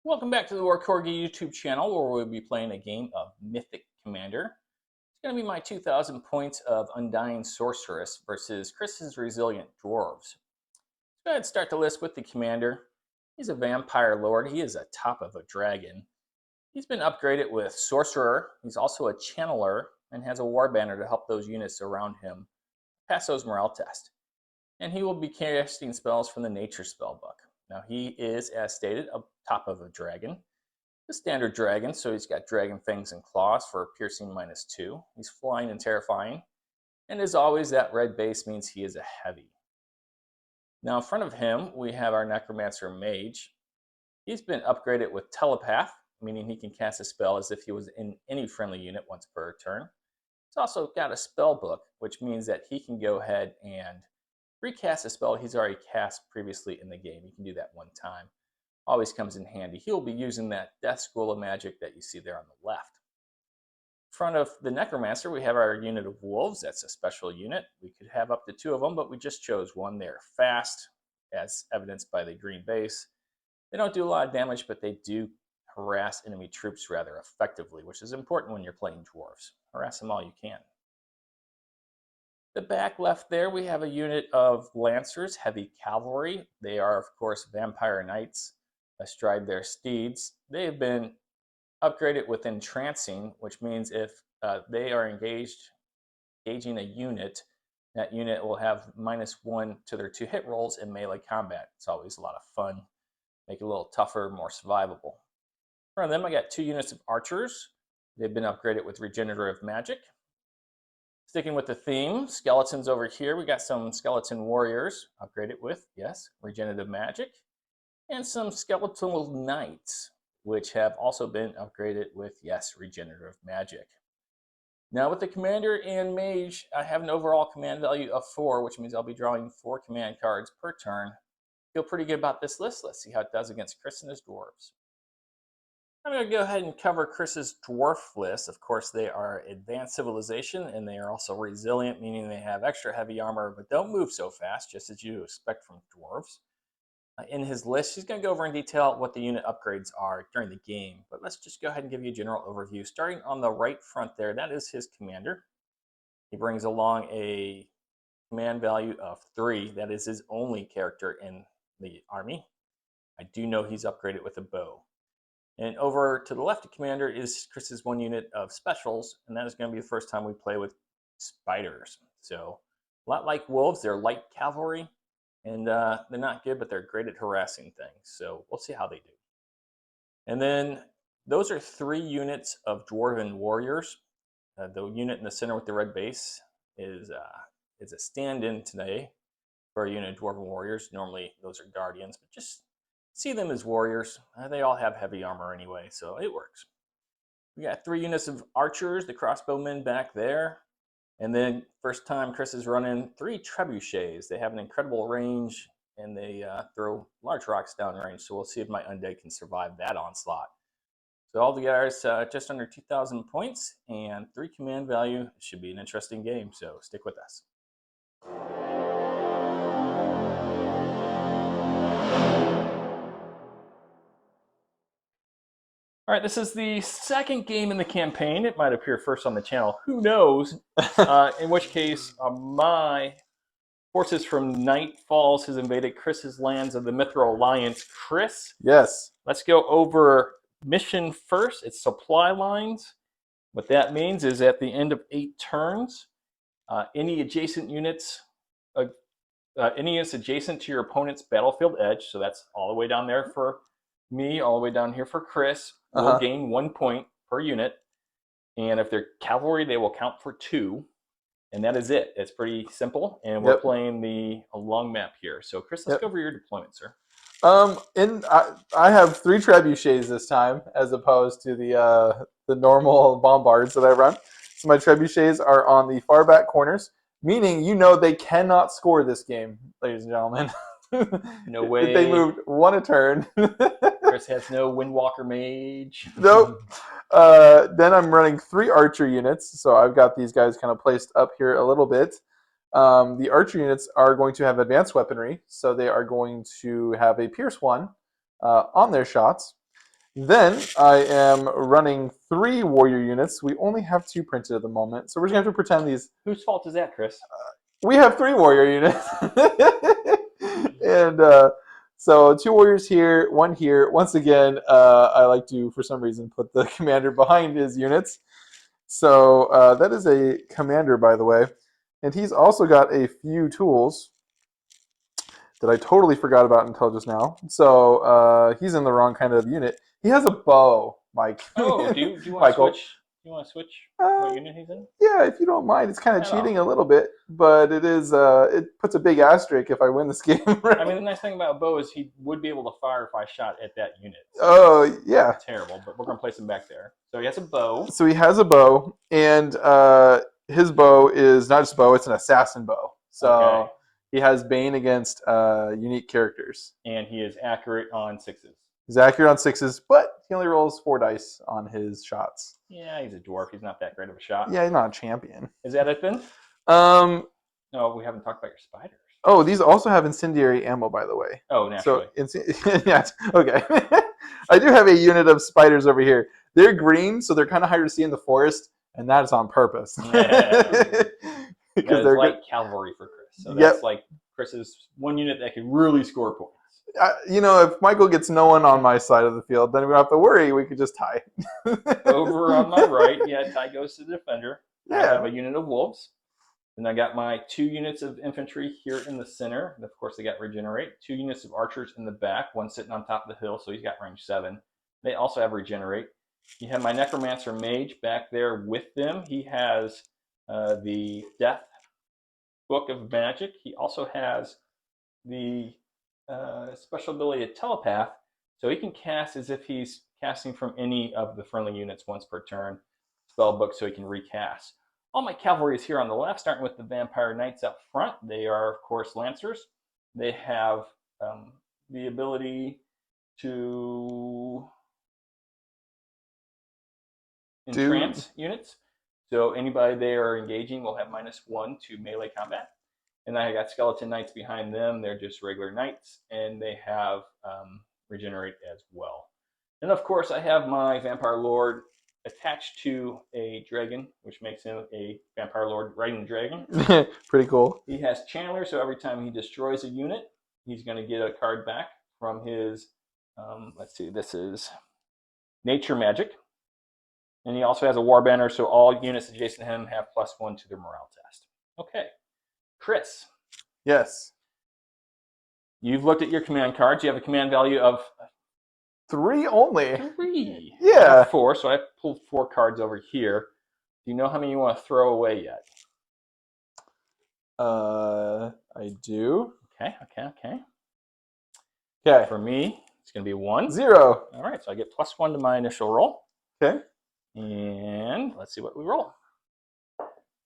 Welcome back to the War Corgi YouTube channel, where we'll be playing a game of Mythic Commander. It's going to be my 2,000 points of Undying Sorceress versus Chris's Resilient Dwarves. Let's go ahead and start the list with the commander. He's a Vampire Lord. He is a top of a dragon. He's been upgraded with Sorcerer. He's also a Channeler and has a War Banner to help those units around him pass those morale tests. And he will be casting spells from the Nature Spellbook. Now he is, as stated, a top of a dragon. The standard dragon, so he's got dragon fangs and claws for piercing -2. He's flying and terrifying. And as always, that red base means he is a heavy. Now in front of him, we have our Necromancer Mage. He's been upgraded with Telepath, meaning he can cast a spell as if he was in any friendly unit once per turn. He's also got a spell book, which means that he can go ahead and recast a spell he's already cast previously in the game. You can do that one time. Always comes in handy. He'll be using that Death School of Magic that you see there on the left. In front of the Necromancer, we have our unit of Wolves. That's a special unit. We could have up to 2 of them, but we just chose one. They're fast, as evidenced by the green base. They don't do a lot of damage, but they do harass enemy troops rather effectively, which is important when you're playing Dwarves. Harass them all you can. The back left there, we have a unit of Lancers, heavy cavalry. They are, of course, Vampire Knights astride their steeds. They have been upgraded with Entrancing, which means if they are engaging a unit, that unit will have -1 to their 2 hit rolls in melee combat. It's always a lot of fun. Make it a little tougher, more survivable. In front of them, I got 2 units of Archers. They've been upgraded with Regenerative Magic. Sticking with the theme, skeletons over here. We got some skeleton warriors upgraded with, yes, regenerative magic. And some skeletal knights, which have also been upgraded with, yes, regenerative magic. Now with the commander and mage, I have an overall command value of 4, which means I'll be drawing 4 command cards per turn. Feel pretty good about this list. Let's see how it does against Chris and his dwarves. I'm going to go ahead and cover Chris's dwarf list. Of course, they are advanced civilization, and they are also resilient, meaning they have extra heavy armor, but don't move so fast, just as you expect from dwarves. In his list, he's going to go over in detail what the unit upgrades are during the game, but let's just go ahead and give you a general overview. Starting on the right front there, that is his commander. He brings along a command value of 3. That is his only character in the army. I do know he's upgraded with a bow. And over to the left of Commander is Chris's 1 unit of Specials, and that is going to be the first time we play with Spiders. So a lot like Wolves, they're light cavalry, and they're not good, but they're great at harassing things. So we'll see how they do. And then those are 3 units of Dwarven Warriors. The unit in the center with the red base is a stand-in today for a unit of Dwarven Warriors. Normally those are Guardians, but just see them as warriors. They all have heavy armor anyway, so it works. We got 3 units of archers, the crossbowmen back there. And then first time Chris is running 3 trebuchets. They have an incredible range, and they throw large rocks down range. So we'll see if my undead can survive that onslaught. So altogether, it's just under 2,000 points and 3 command value. It should be an interesting game, so stick with us. All right, this is the second game in the campaign. It might appear first on the channel. Who knows? In which case, my forces from Night Falls has invaded Chris's lands of the Mithril Alliance. Chris? Yes. Let's go over mission first. It's supply lines. What that means is at the end of 8 turns, any adjacent units, adjacent to your opponent's battlefield edge, so that's all the way down there for me, all the way down here for Chris, will gain 1 point per unit. And if they're cavalry, they will count for 2. And that is it. It's pretty simple. And we're playing a long map here. So Chris, let's go over your deployment, sir. I have 3 trebuchets this time, as opposed to the normal bombards that I run. So my trebuchets are on the far back corners, meaning they cannot score this game, ladies and gentlemen. No way. They moved 1 a turn. Chris has no Windwalker Mage. Nope. Then I'm running 3 archer units. So I've got these guys kind of placed up here a little bit. The archer units are going to have advanced weaponry. So they are going to have a Pierce 1 on their shots. Then I am running 3 warrior units. We only have 2 printed at the moment, so we're just gonna have to pretend these. Whose fault is that, Chris? We have 3 warrior units, and so 2 warriors here, 1 here. Once again, I like to, for some reason, put the commander behind his units. So that is a commander, by the way, and he's also got a few tools that I totally forgot about until just now. So he's in the wrong kind of unit. He has a bow, Mike. Oh, do you want to Michael. switch? You want to switch what unit he's in? Yeah, if you don't mind, it's kind of Not cheating often. a little bit, but it is. It puts a big asterisk if I win this game. Right? I mean, the nice thing about Bo is he would be able to fire if I shot at that unit. So Oh yeah. terrible, but we're gonna place him back there. So he has a bow. So he has a bow, and his bow is not just a bow; it's an assassin bow. So Okay. he has Bane against unique characters. And he is accurate on 6s. He's accurate on 6s, but he only rolls 4 dice on his shots. Yeah, he's a dwarf. He's not that great of a shot. Yeah, he's not a champion. Is that it then? Um. No, we haven't talked about your spiders. Oh, these also have incendiary ammo, by the way. Oh, naturally. So, yes, okay. I do have a unit of spiders over here. They're green, so they're kind of harder to see in the forest, and that is on purpose. Because they're like good. cavalry for Chris. So Yep. that's like Chris's one unit that can really score points. If Michael gets no one on my side of the field, then we don't have to worry. We could just tie. Over on my right, yeah, Ty goes to the defender. I Yeah. have a unit of wolves. And I got my 2 units of infantry here in the center. And of course, they got regenerate. 2 units of archers in the back, one sitting on top of the hill, so he's got range 7. They also have regenerate. You have my necromancer mage back there with them. He has the death book of magic. He also has the special ability of telepath, so he can cast as if he's casting from any of the friendly units once per turn. Spell book, so he can recast. All my cavalry is here on the left, starting with the vampire knights up front. They are, of course, lancers. They have the ability to entrance units. So anybody they are engaging will have -1 to melee combat. And I got skeleton knights behind them. They're just regular knights, and they have regenerate as well. And of course, I have my vampire lord attached to a dragon, which makes him a vampire lord riding a dragon. Pretty cool. He has channeler, so every time he destroys a unit, he's going to get a card back from his, let's see, this is nature magic. And he also has a war banner, so all units adjacent to him have +1 to their morale test. Okay. Chris. Yes. You've looked at your command cards. You have a command value of 3 only. 3. Yeah. I have 4, so I pulled 4 cards over here. Do you know how many you want to throw away yet? I do. Okay. Okay. For me, it's going to be 1. 0. All right, so I get +1 to my initial roll. Okay. And let's see what we roll.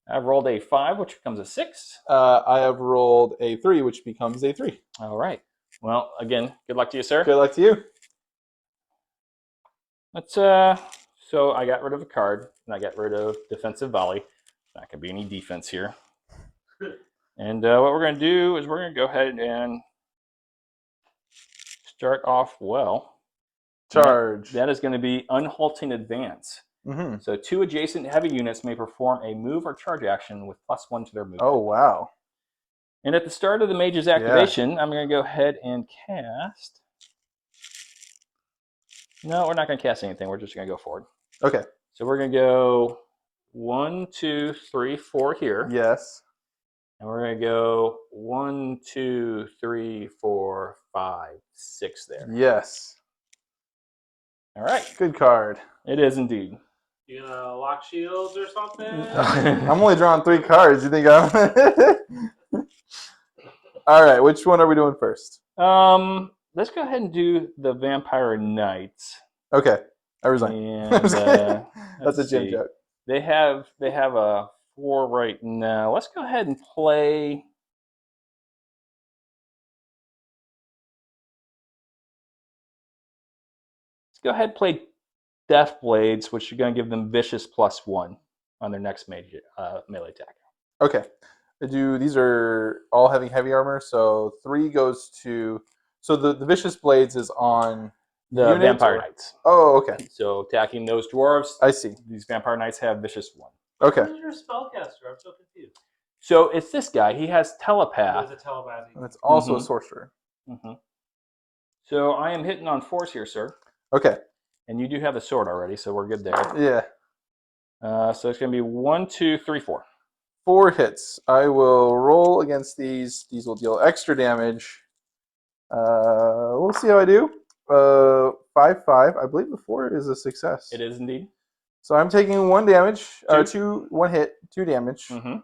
I've rolled a 5, which becomes a 6. I have rolled a 3, which becomes a 3. All right. Well, again, good luck to you, sir. Good luck to you. Let's so I got rid of a card, and I got rid of defensive volley. Not gonna be any defense here. And what we're gonna do is we're gonna go ahead and start off well. Charge. That is gonna be unhalting advance. Mm-hmm. So 2 adjacent heavy units may perform a move or charge action with +1 to their movement. Oh, wow. And at the start of the mage's activation, I'm gonna go ahead and cast. No, we're not going to cast anything. We're just going to go forward. Okay. So we're going to go 1, 2, 3, 4 here. Yes. And we're going to go 1, 2, 3, 4, 5, 6 there. Yes. All right. Good card. It is indeed. You gonna lock shields or something? I'm only drawing 3 cards. You think I'm... All right. Which one are we doing first? Let's go ahead and do the Vampire Knights. Okay. I resign. And, That's a Jim joke. They have a 4 right now. Let's go ahead and play. Let's go ahead and play Death Blades, which are going to give them vicious +1 on their next melee attack. Okay. These are all having heavy armor, so 3 goes to... So the Vicious Blades is on The unit Vampire or- Knights. Oh, okay. So attacking those dwarves, I see. these Vampire Knights have Vicious 1. Okay. Who's your spellcaster? I'm so confused. So it's this guy. He has It Telepath. is a telepathy. And it's also a Mhm. sorcerer. Mm-hmm. So I am hitting on force here, sir. Okay. And you do have the sword already, so we're good there. Yeah. So it's going to be 1, 2, 3, 4. 4 hits. I will roll against these. These will deal extra damage. We'll see how I do. 5, 5. I believe the 4 is a success. It is indeed. So I'm taking 1 damage. Two. 1 hit, 2 damage. Mm-hmm.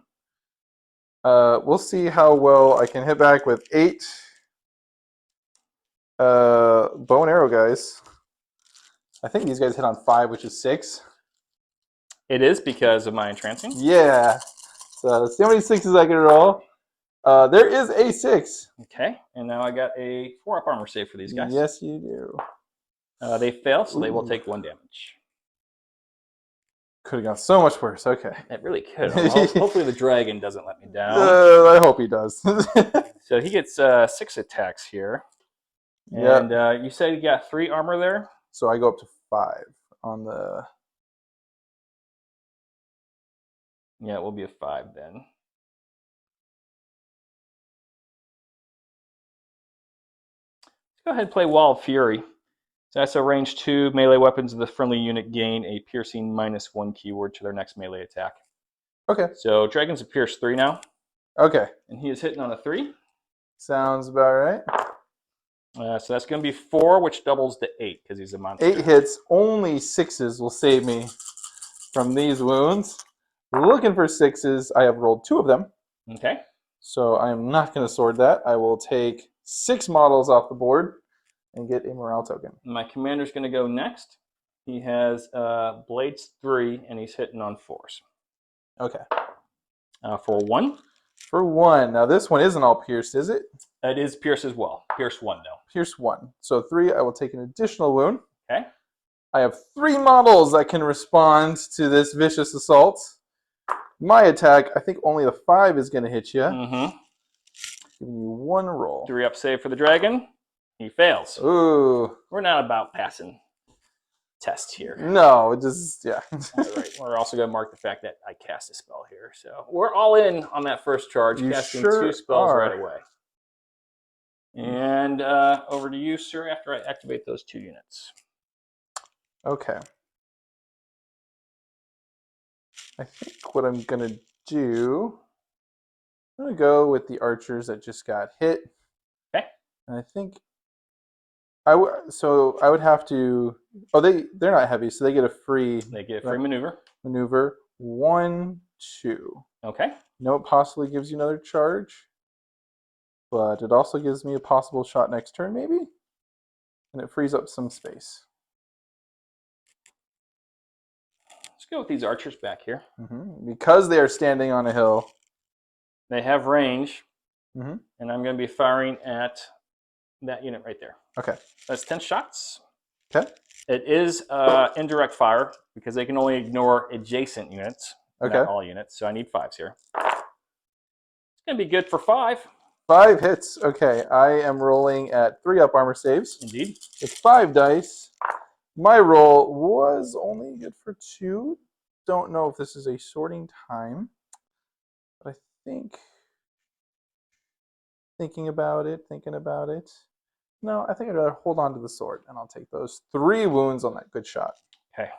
We'll see how well I can hit back with 8 bow and arrow guys. I think these guys hit on 5, which is 6. It is because of my entrancing. Yeah. So let's see how many 6s I can roll. There is a 6. Okay, and now I got a 4-up armor save for these guys. Yes, you do. They fail, so they will Ooh. take 1 damage. Could have gone so much worse. Okay. It really could. Well, hopefully the dragon doesn't let me down. I hope he does. So he gets 6 attacks here. And you said you got 3 armor there? So I go up to 5 on the... Yeah, it will be a 5 then. Go ahead and play Wall of Fury. So that's a range 2 melee weapons of the friendly unit gain a piercing -1 keyword to their next melee attack. Okay. So Dragon's a pierce 3 now. Okay. And he is hitting on a 3. Sounds about right. So that's going to be 4, which doubles to 8 because he's a monster. 8 hits. Only 6s will save me from these wounds. Looking for 6s. I have rolled 2 of them. Okay. So I am not going to sword that. I will take 6 models off the board and get a morale token. My commander's going to go next. He has Blades 3, and he's hitting on 4s. Okay. For 1. For 1. Now this one isn't all pierced, is it? It is pierce as well. Pierce 1, though. Pierce 1. So 3, I will take an additional wound. Okay. I have 3 models that can respond to this vicious assault. My attack, I think only the 5 is going to hit you. Mm-hmm. Giving you 1 roll. 3-up save for the dragon. He fails. Ooh. We're not about passing tests here. No, it just, yeah. All right. We're also going to mark the fact that I cast a spell here. So we're all in on that first charge, You casting sure 2 spells are. right away. And over to you, sir, after I activate those 2 units. Okay. I think what I'm going to do, I'm going to go with the archers that just got hit. Okay. And I think I would have to, oh, they're not heavy, so they get a free They get a free maneuver. maneuver. 1, 2. Okay. No, it possibly gives you another charge, but it also gives me a possible shot next turn, maybe? And it frees up some space. Let's go with these archers back here. Because they are standing on a hill. They have range, Mhm. and I'm going to be firing at that unit right there. Okay. That's 10 shots. Okay. It is indirect fire because they can only ignore adjacent units, Okay. not all units. So I need 5s here. It's going to be good for 5. 5 hits. Okay, I am rolling at 3-up armor saves. Indeed. It's 5 dice. My roll was only good for 2. Don't know if this is a sorting time, but I think thinking about it. No, I think I'd rather hold on to the sword, and I'll take those 3 wounds on that good shot. Okay.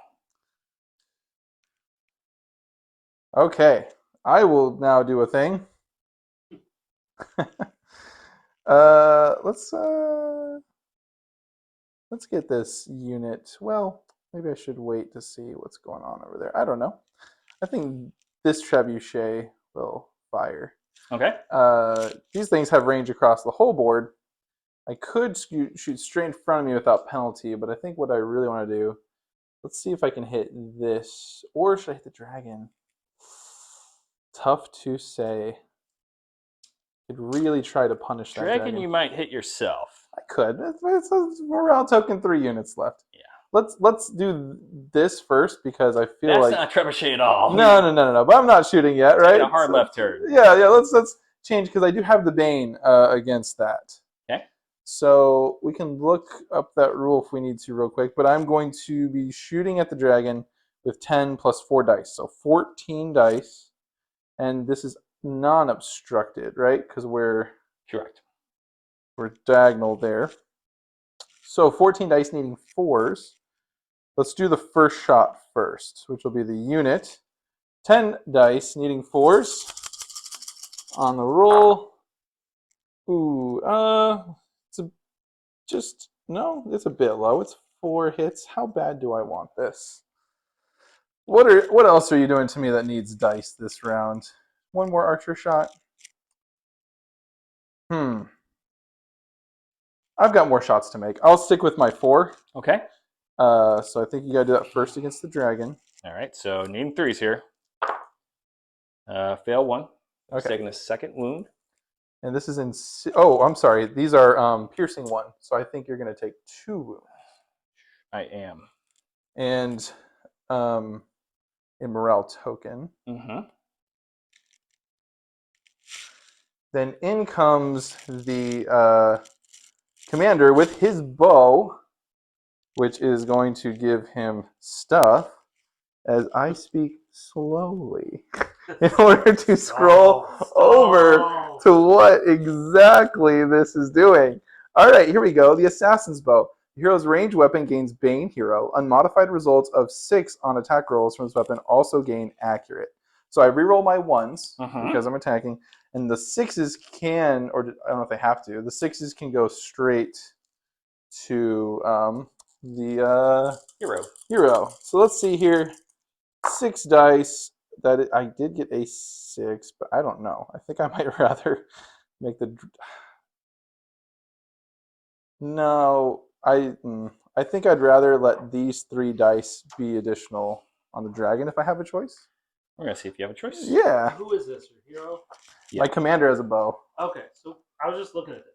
Okay, I will now do a thing. Let's get this unit. Well, maybe I should wait to see what's going on over there. I don't know. I think this trebuchet will fire. Okay. These things have range across the whole board. I could shoot straight in front of me without penalty, but I think what I really want to do, let's see if I can hit this, or should I hit the dragon? Tough to say. Could really try to punish that dragon. You might hit yourself. I could. It's a morale token, 3 units left. Yeah. Let's do this first because I feel That's like not trebuchet at all. No. But I'm not shooting yet, right? A hard left turn. Yeah. Let's change because I do have the Bane against that. Okay. So we can look up that rule if we need to real quick, but I'm going to be shooting at the dragon with 10 plus 4 dice. So 14 dice. And this is non-obstructed, right? Because we're diagonal there. So 14 dice needing 4s. Let's do the first shot first, which will be the unit. 10 dice needing 4s on the roll. Ooh, it's a bit low. It's 4 hits. How bad do I want this? What else are you doing to me that needs dice this round? One more archer shot. I've got more shots to make. I'll stick with my 4. Okay. So I think you gotta do that first against the dragon. All right. So needing 3s here. Fail 1. Okay. Taking a second wound. And this is in. Oh, I'm sorry. These are piercing 1. So I think you're gonna take 2 wounds. I am. And a morale token. Then in comes the commander with his bow, which is going to give him stuff as I speak slowly in order to scroll over to what exactly this is doing. All right, here we go. The assassin's bow. The hero's ranged weapon gains Bane Hero. Unmodified results of 6 on attack rolls from this weapon also gain accurate. So I reroll my 1s because I'm attacking. And the 6s can, or I don't know if they have to, the 6s can go straight to the hero. So let's see here. 6 dice. I did get a 6, but I don't know. I think I might rather make the... No, I think I'd rather let these 3 dice be additional on the dragon if I have a choice. We're going to see if you have a choice. Yeah. Who is this? Your hero? Yeah. My commander has a bow. Okay, so I was just looking at this.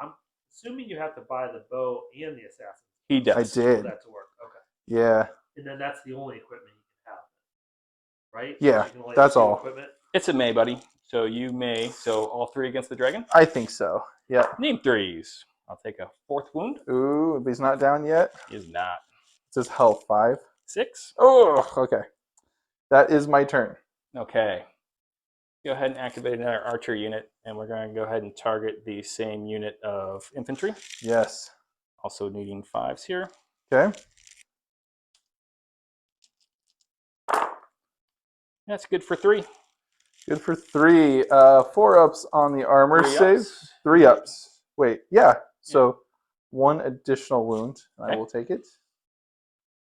I'm assuming you have to buy the bow and the assassin. He does. I did. For that to work. Okay. Yeah. And then that's the only equipment you can have, right? Yeah, You can only that's have 2 all. Equipment. It's a May, buddy. So you may. So all 3 against the dragon? I think so. Yeah. Name 3s. I'll take a 4th wound. Ooh, but he's not down yet. He is not. It says health 5. 6. Oh, okay. That is my turn. Okay. Go ahead and activate another archer unit, and we're going to go ahead and target the same unit of infantry. Yes. Also needing 5s here. Okay. That's good for 3. Good for 3. 4 ups on the armor 3 save. ups. 3 ups. Wait, yeah. So 1 additional wound. I will take it.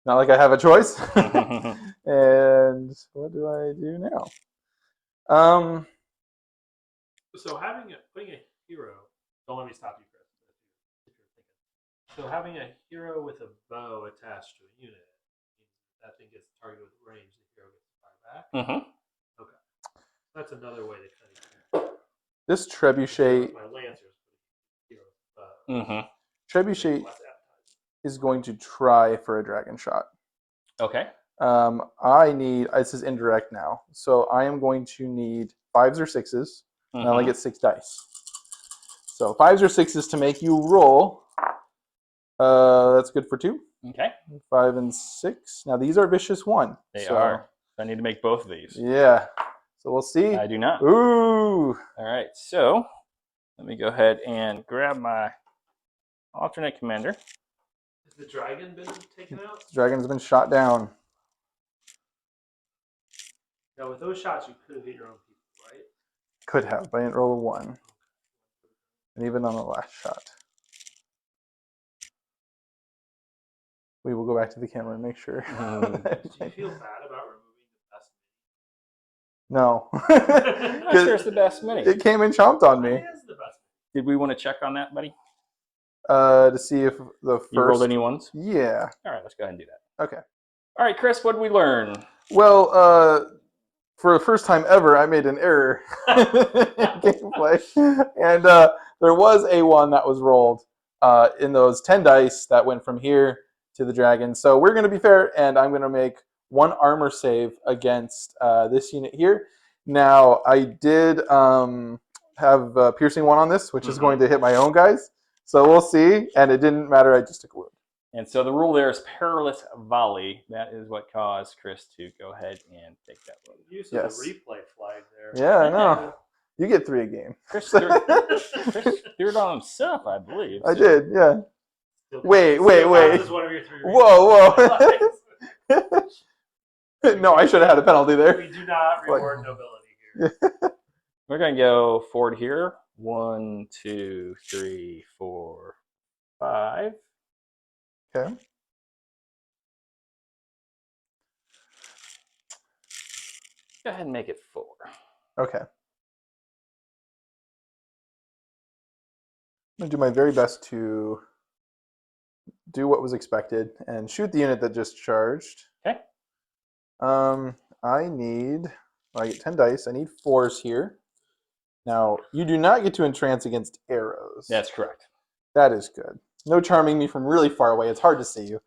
Not like I have a choice. And what do I do now? So putting a hero. Don't let me stop you, Chris. If you're thinking. So having a hero with a bow attached to a unit, that thing gets targeted with range. The hero gets to fire back. Okay, that's another way to kind of. This trebuchet. My lancers, hero. Trebuchet is going to try for a dragon shot. Okay. This is indirect now. So I am going to need 5s or 6s. And I only get 6 dice. So 5s or 6s to make you roll. That's good for 2. Okay. 5 and 6. Now these are vicious 1. They are. I need to make both of these. Yeah. So we'll see. I do not. Ooh. All right. So let me go ahead and grab my alternate commander. Has the dragon been taken out? The dragon's been shot down. Now with those shots, you could have hit your own people, right? Could have, but I didn't roll a 1. And even on the last shot. We will go back to the camera and make sure. Do you feel bad about removing the best No. Yes, there's the best mini. It came and chomped on me. It is the best. Did we want to check on that, buddy? To see if the first... You rolled any ones? Yeah. All right, let's go ahead and do that. Okay. All right, Chris, what did we learn? Well, for the first time ever, I made an error in gameplay. And there was a 1 that was rolled in those 10 dice that went from here to the dragon. So we're going to be fair, and I'm going to make 1 armor save against this unit here. Now, I did have piercing 1 on this, which is going to hit my own guys. So we'll see. And it didn't matter. I just took a wound. And so the rule there is perilous volley. That is what caused Chris to go ahead and take that wound. Use of Yes. the replay flag there. Yeah, I know. You get 3 a game. Chris threw it on himself, I believe. I did, yeah. Still Wait. counts as one of your 3 Whoa. flags. No, I should have had a penalty there. We do not reward nobility here. We're going to go forward here. 1, 2, 3, 4, 5. Okay. Go ahead and make it 4. Okay. I'm going to do my very best to do what was expected and shoot the unit that just charged. Okay. I get 10 dice. I need 4s here. Now, you do not get to entrance against arrows. That's correct. That is good. No charming me from really far away. It's hard to see you.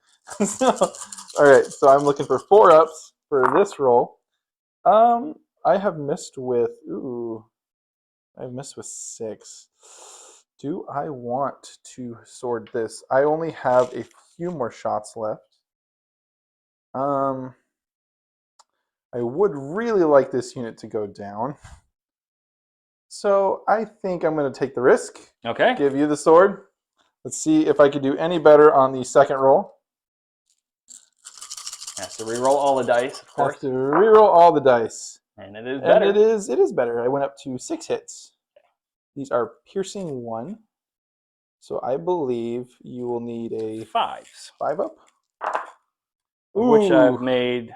All right, so I'm looking for 4-ups for this roll. I have missed with, I've missed with 6. Do I want to sword this? I only have a few more shots left. I would really like this unit to go down. So I think I'm going to take the risk. Okay. Give you the sword. Let's see if I could do any better on the second roll. Has to reroll all the dice, of course. Have to reroll all the dice. And it is better. And it is better. I went up to 6 hits. These are piercing 1. So I believe you will need a 5s. 5-up. Which I've made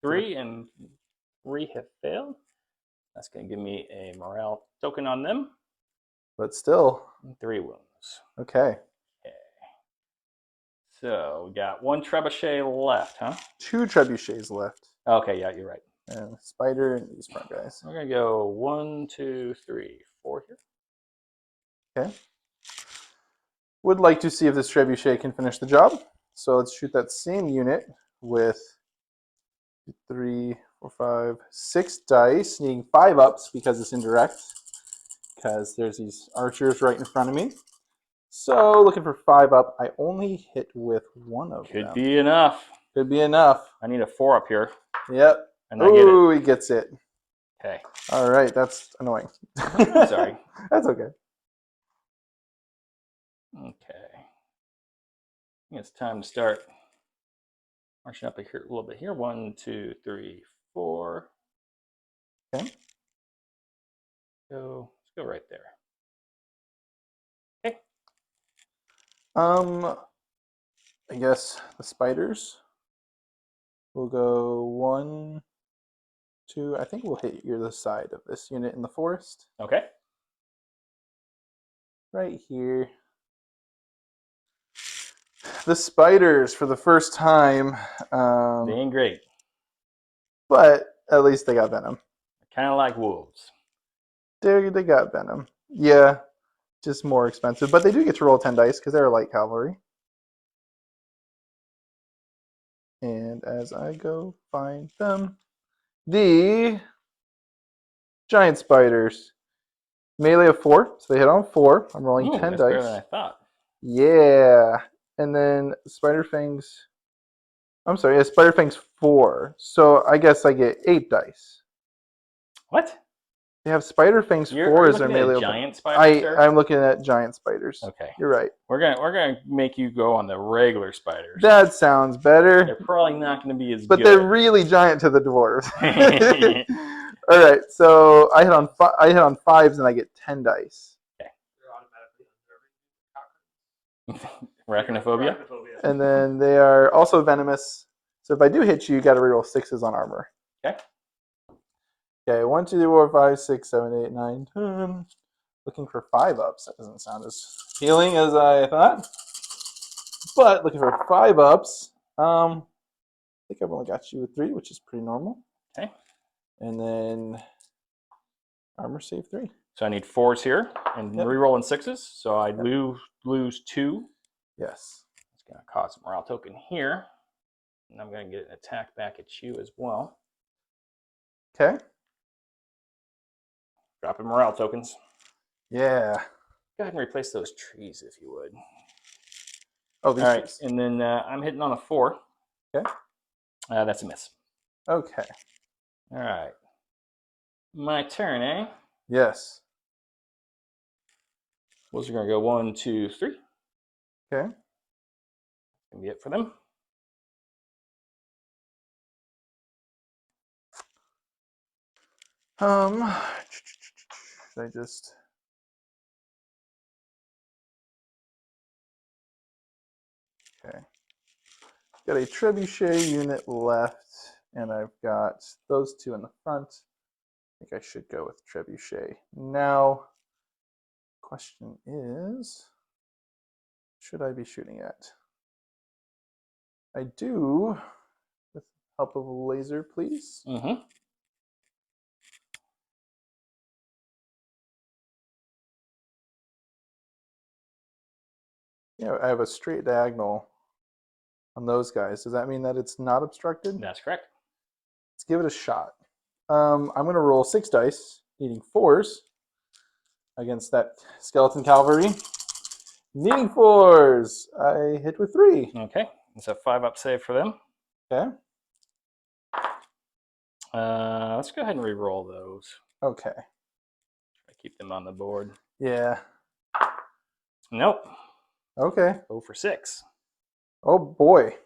3 and 3 have failed. That's going to give me a morale token on them. But still. 3 wounds. Okay. So we got 1 trebuchet left, huh? 2 trebuchets left. Okay, yeah, you're right. And a spider and these front guys. We're going to go 1, 2, 3, 4 here. Okay. Would like to see if this trebuchet can finish the job. So let's shoot that same unit with 3, 4, 5, 6 dice, needing 5-ups because it's indirect. Because there's these archers right in front of me. So looking for 5-up. I only hit with 1 of them. Could be enough. Could be enough. I need a 4-up here. Yep. And I get it. Ooh, he gets it. Okay. All right, that's annoying. Sorry. That's okay. Okay. I think it's time to start marching up here a little bit here. 1, 2, 3, 4. Okay. Let's go right there. Okay. I guess the spiders. We'll go 1, 2. I think we'll hit the side of this unit in the forest. Okay. Right here. The spiders for the first time. They ain't great. But at least they got venom. Kind of like wolves. They got venom. Yeah, just more expensive. But they do get to roll 10 dice because they're light cavalry. And as I go find them, the giant spiders. Melee of 4, so they hit on 4. I'm rolling 10 that's dice. better than I thought. Yeah. And then Spider Fangs. I'm sorry, yeah, Spider Fangs 4. So I guess I get 8 dice. What? They have Spider Fangs 4 as their melee. Giant spiders. I'm looking at giant spiders. Okay. You're right. We're gonna make you go on the regular spiders. That sounds better. They're probably not gonna be as but good. They're really giant to the dwarves. All right, so I hit on 5s and I get 10 dice. Okay. Arachnophobia. And then they are also venomous. So if I do hit you, you got to reroll 6s on armor. Okay. Okay, 1, 2, 3, 4, 5, 6, 7, 8, 9, 10. Looking for 5-ups. That doesn't sound as healing as I thought. But looking for 5-ups. I think I've only got you with 3, which is pretty normal. Okay. And then armor save 3. So I need 4s here and rerolling 6s. So I lose 2. Yes. It's gonna cost a morale token here. And I'm gonna get an attack back at you as well. Okay. Dropping morale tokens. Yeah. Go ahead and replace those trees if you would. Oh, these All right, trees. and then I'm hitting on a 4. Okay. That's a miss. Okay. All right. My turn, eh? Yes. Those are going to go 1, 2, 3. Okay. Gonna be it for them. Should I just... Okay. Got a trebuchet unit left, and I've got those 2 in the front. I think I should go with trebuchet. Now, question is, should I be shooting at? I do, with help of a laser, please. Mm-hmm. Yeah, I have a straight diagonal on those guys. Does that mean that it's not obstructed? That's correct. Let's give it a shot. I'm going to roll 6 dice, needing 4s against that skeleton cavalry. Needing 4s. I hit with 3. Okay, it's a 5-up save for them. Okay. Let's go ahead and re-roll those. Okay. Try to keep them on the board. Yeah. Nope. Okay. 0 for 6. Oh boy.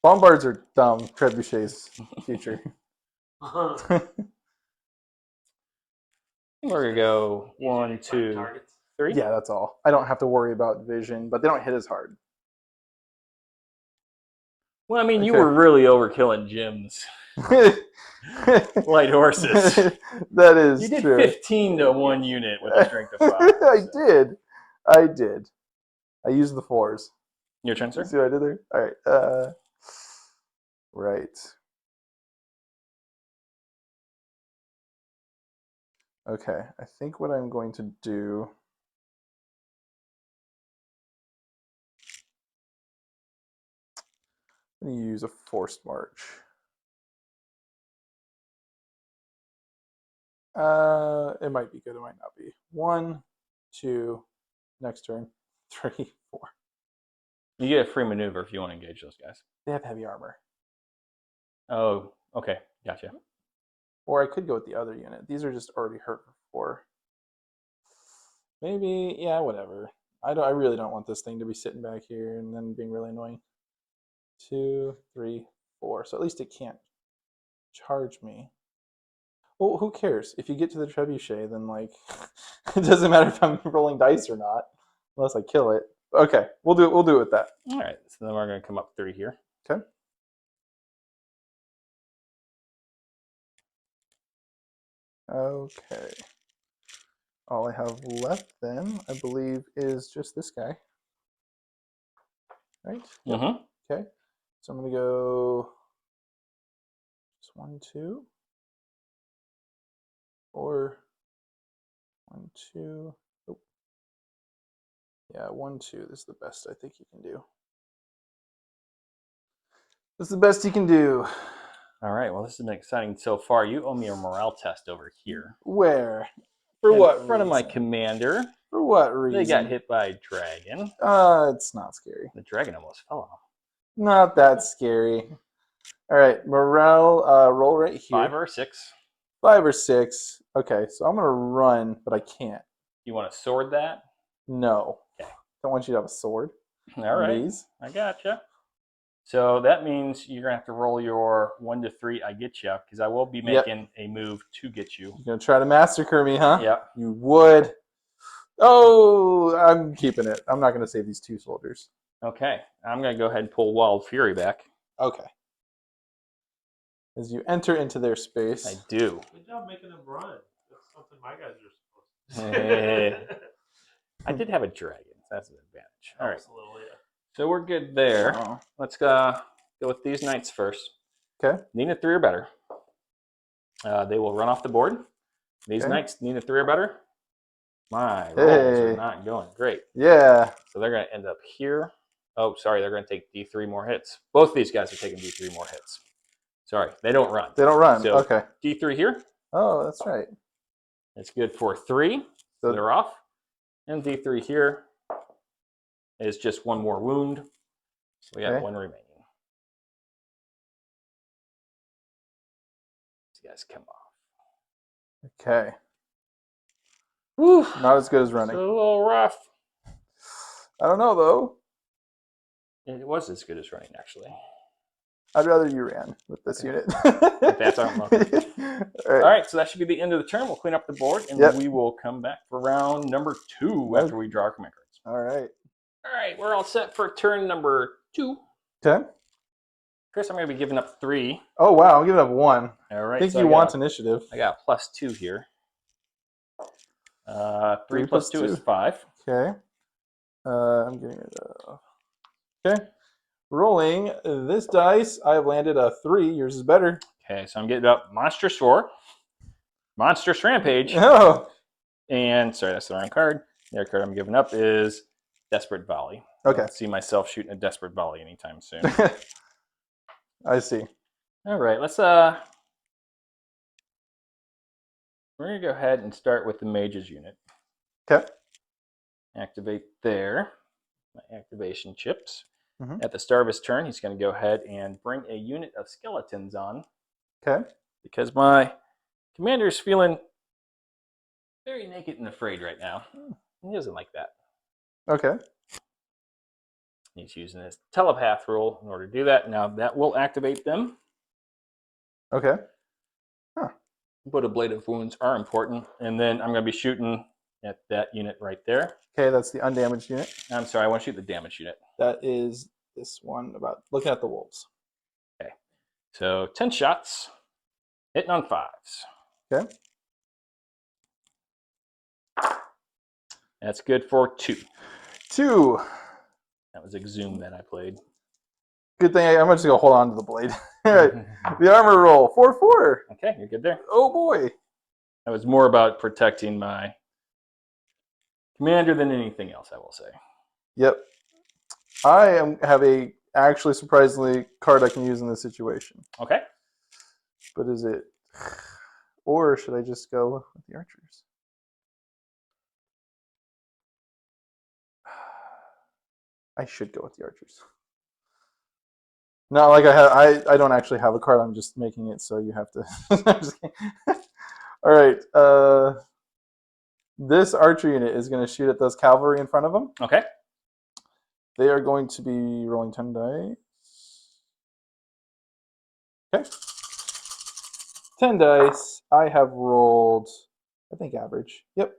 Bombards are dumb. Trebuchets future. We're gonna go 1, 2, 3. Yeah, that's all. I don't have to worry about vision, but they don't hit as hard. Well, I mean, you Okay. were really overkilling Jim's light horses. That is You did true. 15 to 1 unit with a strength of 5. I did. I did. I used the 4s. Your turn, sir? See what I did there? All right. Right. Okay. I think what I'm going to do. I'm going to use a forced march. It might be good. It might not be. 1, 2. Next turn. 3, 4. You get a free maneuver if you want to engage those guys. They have heavy armor. Oh, okay. Gotcha. Or I could go with the other unit. These are just already hurt for 4. Maybe, yeah, whatever. I really don't want this thing to be sitting back here and then being really annoying. 2, 3, 4. So at least it can't charge me. Well, who cares? If you get to the trebuchet, then like it doesn't matter if I'm rolling dice or not, unless I kill it. Okay, we'll do it with that. All right. So then we're going to come up 3 here. Okay. Okay. All I have left then, I believe, is just this guy. Right? Yep. Mm-hmm. Okay. So I'm going to go just 1, 2. Or 1, 2. Oh. Yeah, 1, 2. This is the best I think you can do. This is the best you can do. All right. Well, this has been exciting so far. You owe me a morale test over here. Where? For what reason? In front of my commander. For what reason? They got hit by a dragon. It's not scary. The dragon almost fell off. Not that scary. All right, morale roll right here. 5 or 6. 5 or 6. Okay, so I'm gonna run, but I can't. You want to sword that? No. Okay. Don't want you to have a sword. All right. These. I gotcha. So that means you're gonna have to roll your 1 to 3. I get you, because I will be making a move to get you. You're gonna try to massacre me, huh? Yep. You would. Oh, I'm keeping it. I'm not gonna save these 2 soldiers. Okay. I'm gonna go ahead and pull Wild Fury back. Okay. As you enter into their space. I do. Good job making them run. That's something my guys are supposed to do. I did have a dragon. That's an advantage. All right. Absolutely. So we're good there. Uh-huh. Let's go with these knights first. Okay. Need a 3 or better. They will run off the board. These knights need a 3 or better. My rolls are not going great. Yeah. So they're going to end up here. Oh, sorry. They're going to take D3 more hits. Both these guys are taking D3 more hits. Sorry. They don't run. They don't run. So okay. D3 here. Oh, that's right. It's good for 3. So So they're off. And D3 here is just one more wound. So we have Okay. one remaining. These guys come off. Okay. Whew. Not as good as running. So a little rough. I don't know, though. It was as good as running, actually. I'd rather you ran with this unit. That's our welcome. All right, so that should be the end of the turn. We'll clean up the board, and we will come back for round number 2 after we draw our command cards. All right. All right, we're all set for turn number 2. Okay. Chris, I'm going to be giving up 3. Oh, wow. I'm giving up 1. All right. I think you want initiative. I got a +2 here. 3 plus + 2 is 2. 5. Okay. I'm getting rid of... Okay. Rolling this dice, I have landed a 3. Yours is better. Okay, so I'm getting up Monstrous Roar, Monstrous Rampage, Oh. and sorry, that's the wrong card. The other card I'm giving up is Desperate Volley. Okay. I don't see myself shooting a Desperate Volley anytime soon. I see. All right, let's we're gonna go ahead and start with the Mage's unit. Okay. Activate there. My activation chips. Mm-hmm. At the start of his turn, he's going to go ahead and bring a unit of skeletons on. Okay. Because my commander is feeling very naked and afraid right now. He doesn't like that. Okay. He's using his telepath rule in order to do that. Now that will activate them. Okay. Huh. But a Blade of Wounds are important. And then I'm going to be shooting at that unit right there. Okay, that's the undamaged unit. I'm sorry, I want to shoot the damaged unit. That is this one about looking at the wolves. Okay. So 10 shots. Hitting on 5s. Okay. That's good for 2. 2. That was Exhume that I played. Good thing I'm just going to hold on to the blade. All right. The armor roll. 4/4. Okay, you're good there. Oh, boy. That was more about protecting my commander than anything else, I will say. Yep. I have a actually surprisingly card I can use in this situation. Okay. But is it... Or should I just go with the archers? I should go with the archers. Not like I don't actually have a card. I'm just making it so you have to. All right. This archer unit is going to shoot at those cavalry in front of them. Okay. They are going to be rolling 10 dice. Okay. 10 dice. I have rolled, I think, average. Yep.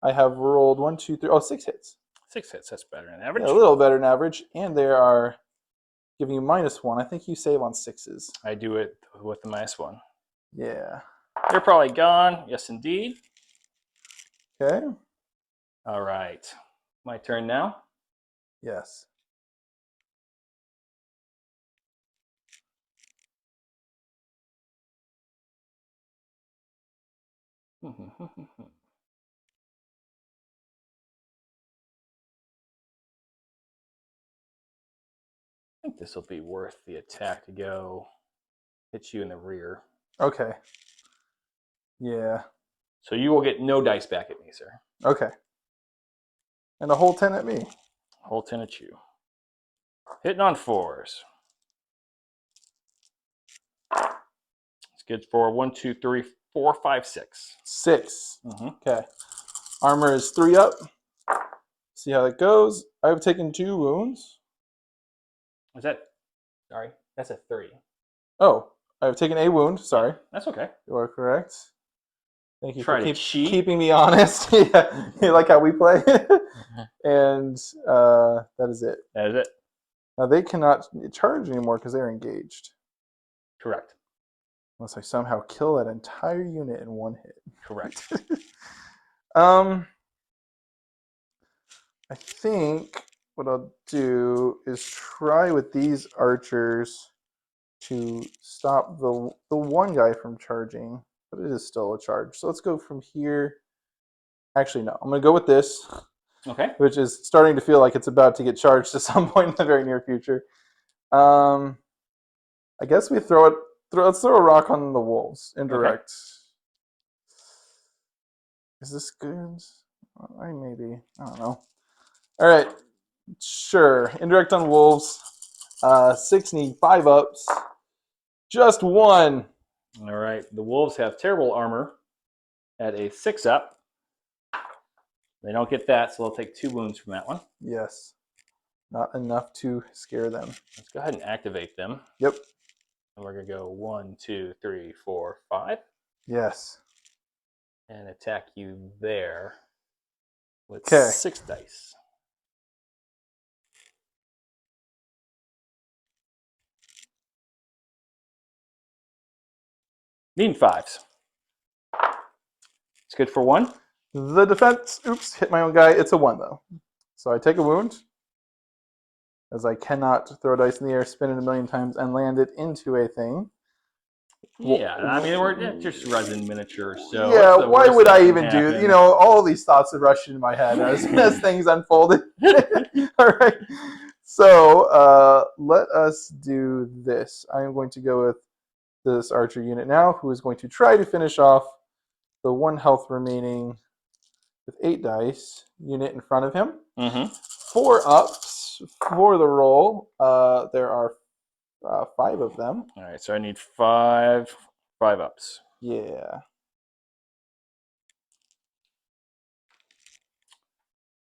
I have rolled 1, 2, 3. Oh, 6 hits. 6 hits. That's better than average. Yeah, a little better than average. And they are giving you -1. I think you save on 6s. I do it with the -1. Yeah. They're probably gone. Yes, indeed. Okay. All right. My turn now. Yes. I think this will be worth the attack to go hit you in the rear. Okay. Yeah. So you will get no dice back at me, sir. Okay. And a whole 10 at me. Whole 10 at you. Hitting on 4s. It's good for 1, 2, 3, 4, 5, 6. 6. Mm-hmm. Okay. Armor is 3 up. See how that goes. I've taken 2 wounds. Is that? Sorry, that's a 3. Oh, I've taken a wound. Sorry. That's okay. You are correct. Thank you Try for to cheat. keeping me honest. Yeah, you like how we play. And that is it. That is it. Now they cannot charge anymore because they're engaged. Correct. Unless I somehow kill that entire unit in 1 hit. Correct. I think what I'll do is try with these archers to stop the one guy from charging, but it is still a charge. So let's go from here. Actually, no. I'm going to go with this. Okay. Which is starting to feel like it's about to get charged at some point in the very near future. I guess we let's throw a rock on the wolves. Indirect. Okay. Is this good? I don't know. All right, sure. Indirect on wolves. 6 need 5 ups. Just 1. All right. The wolves have terrible armor at a 6 up. They don't get that, so they'll take 2 wounds from that one. Yes. Not enough to scare them. Let's go ahead and activate them. Yep. And we're going to go 1, 2, 3, 4, 5. Yes. And attack you there with Okay. 6 dice. Needing 5s. It's good for 1. The defense, oops, hit my own guy. It's a 1, though. So I take a wound, as I cannot throw dice in the air, spin it a million times, and land it into a thing. Yeah, I mean, we're just resin miniature, so yeah, why would I even do that? You know, all these thoughts would rush into my head as things unfolded. All right. So let us do this. I'm going to go with this archer unit now, who is going to try to finish off the 1 health remaining with 8 dice unit in front of him. 4 ups for the roll. There are 5 of them. All right, so I need 5 ups. Yeah.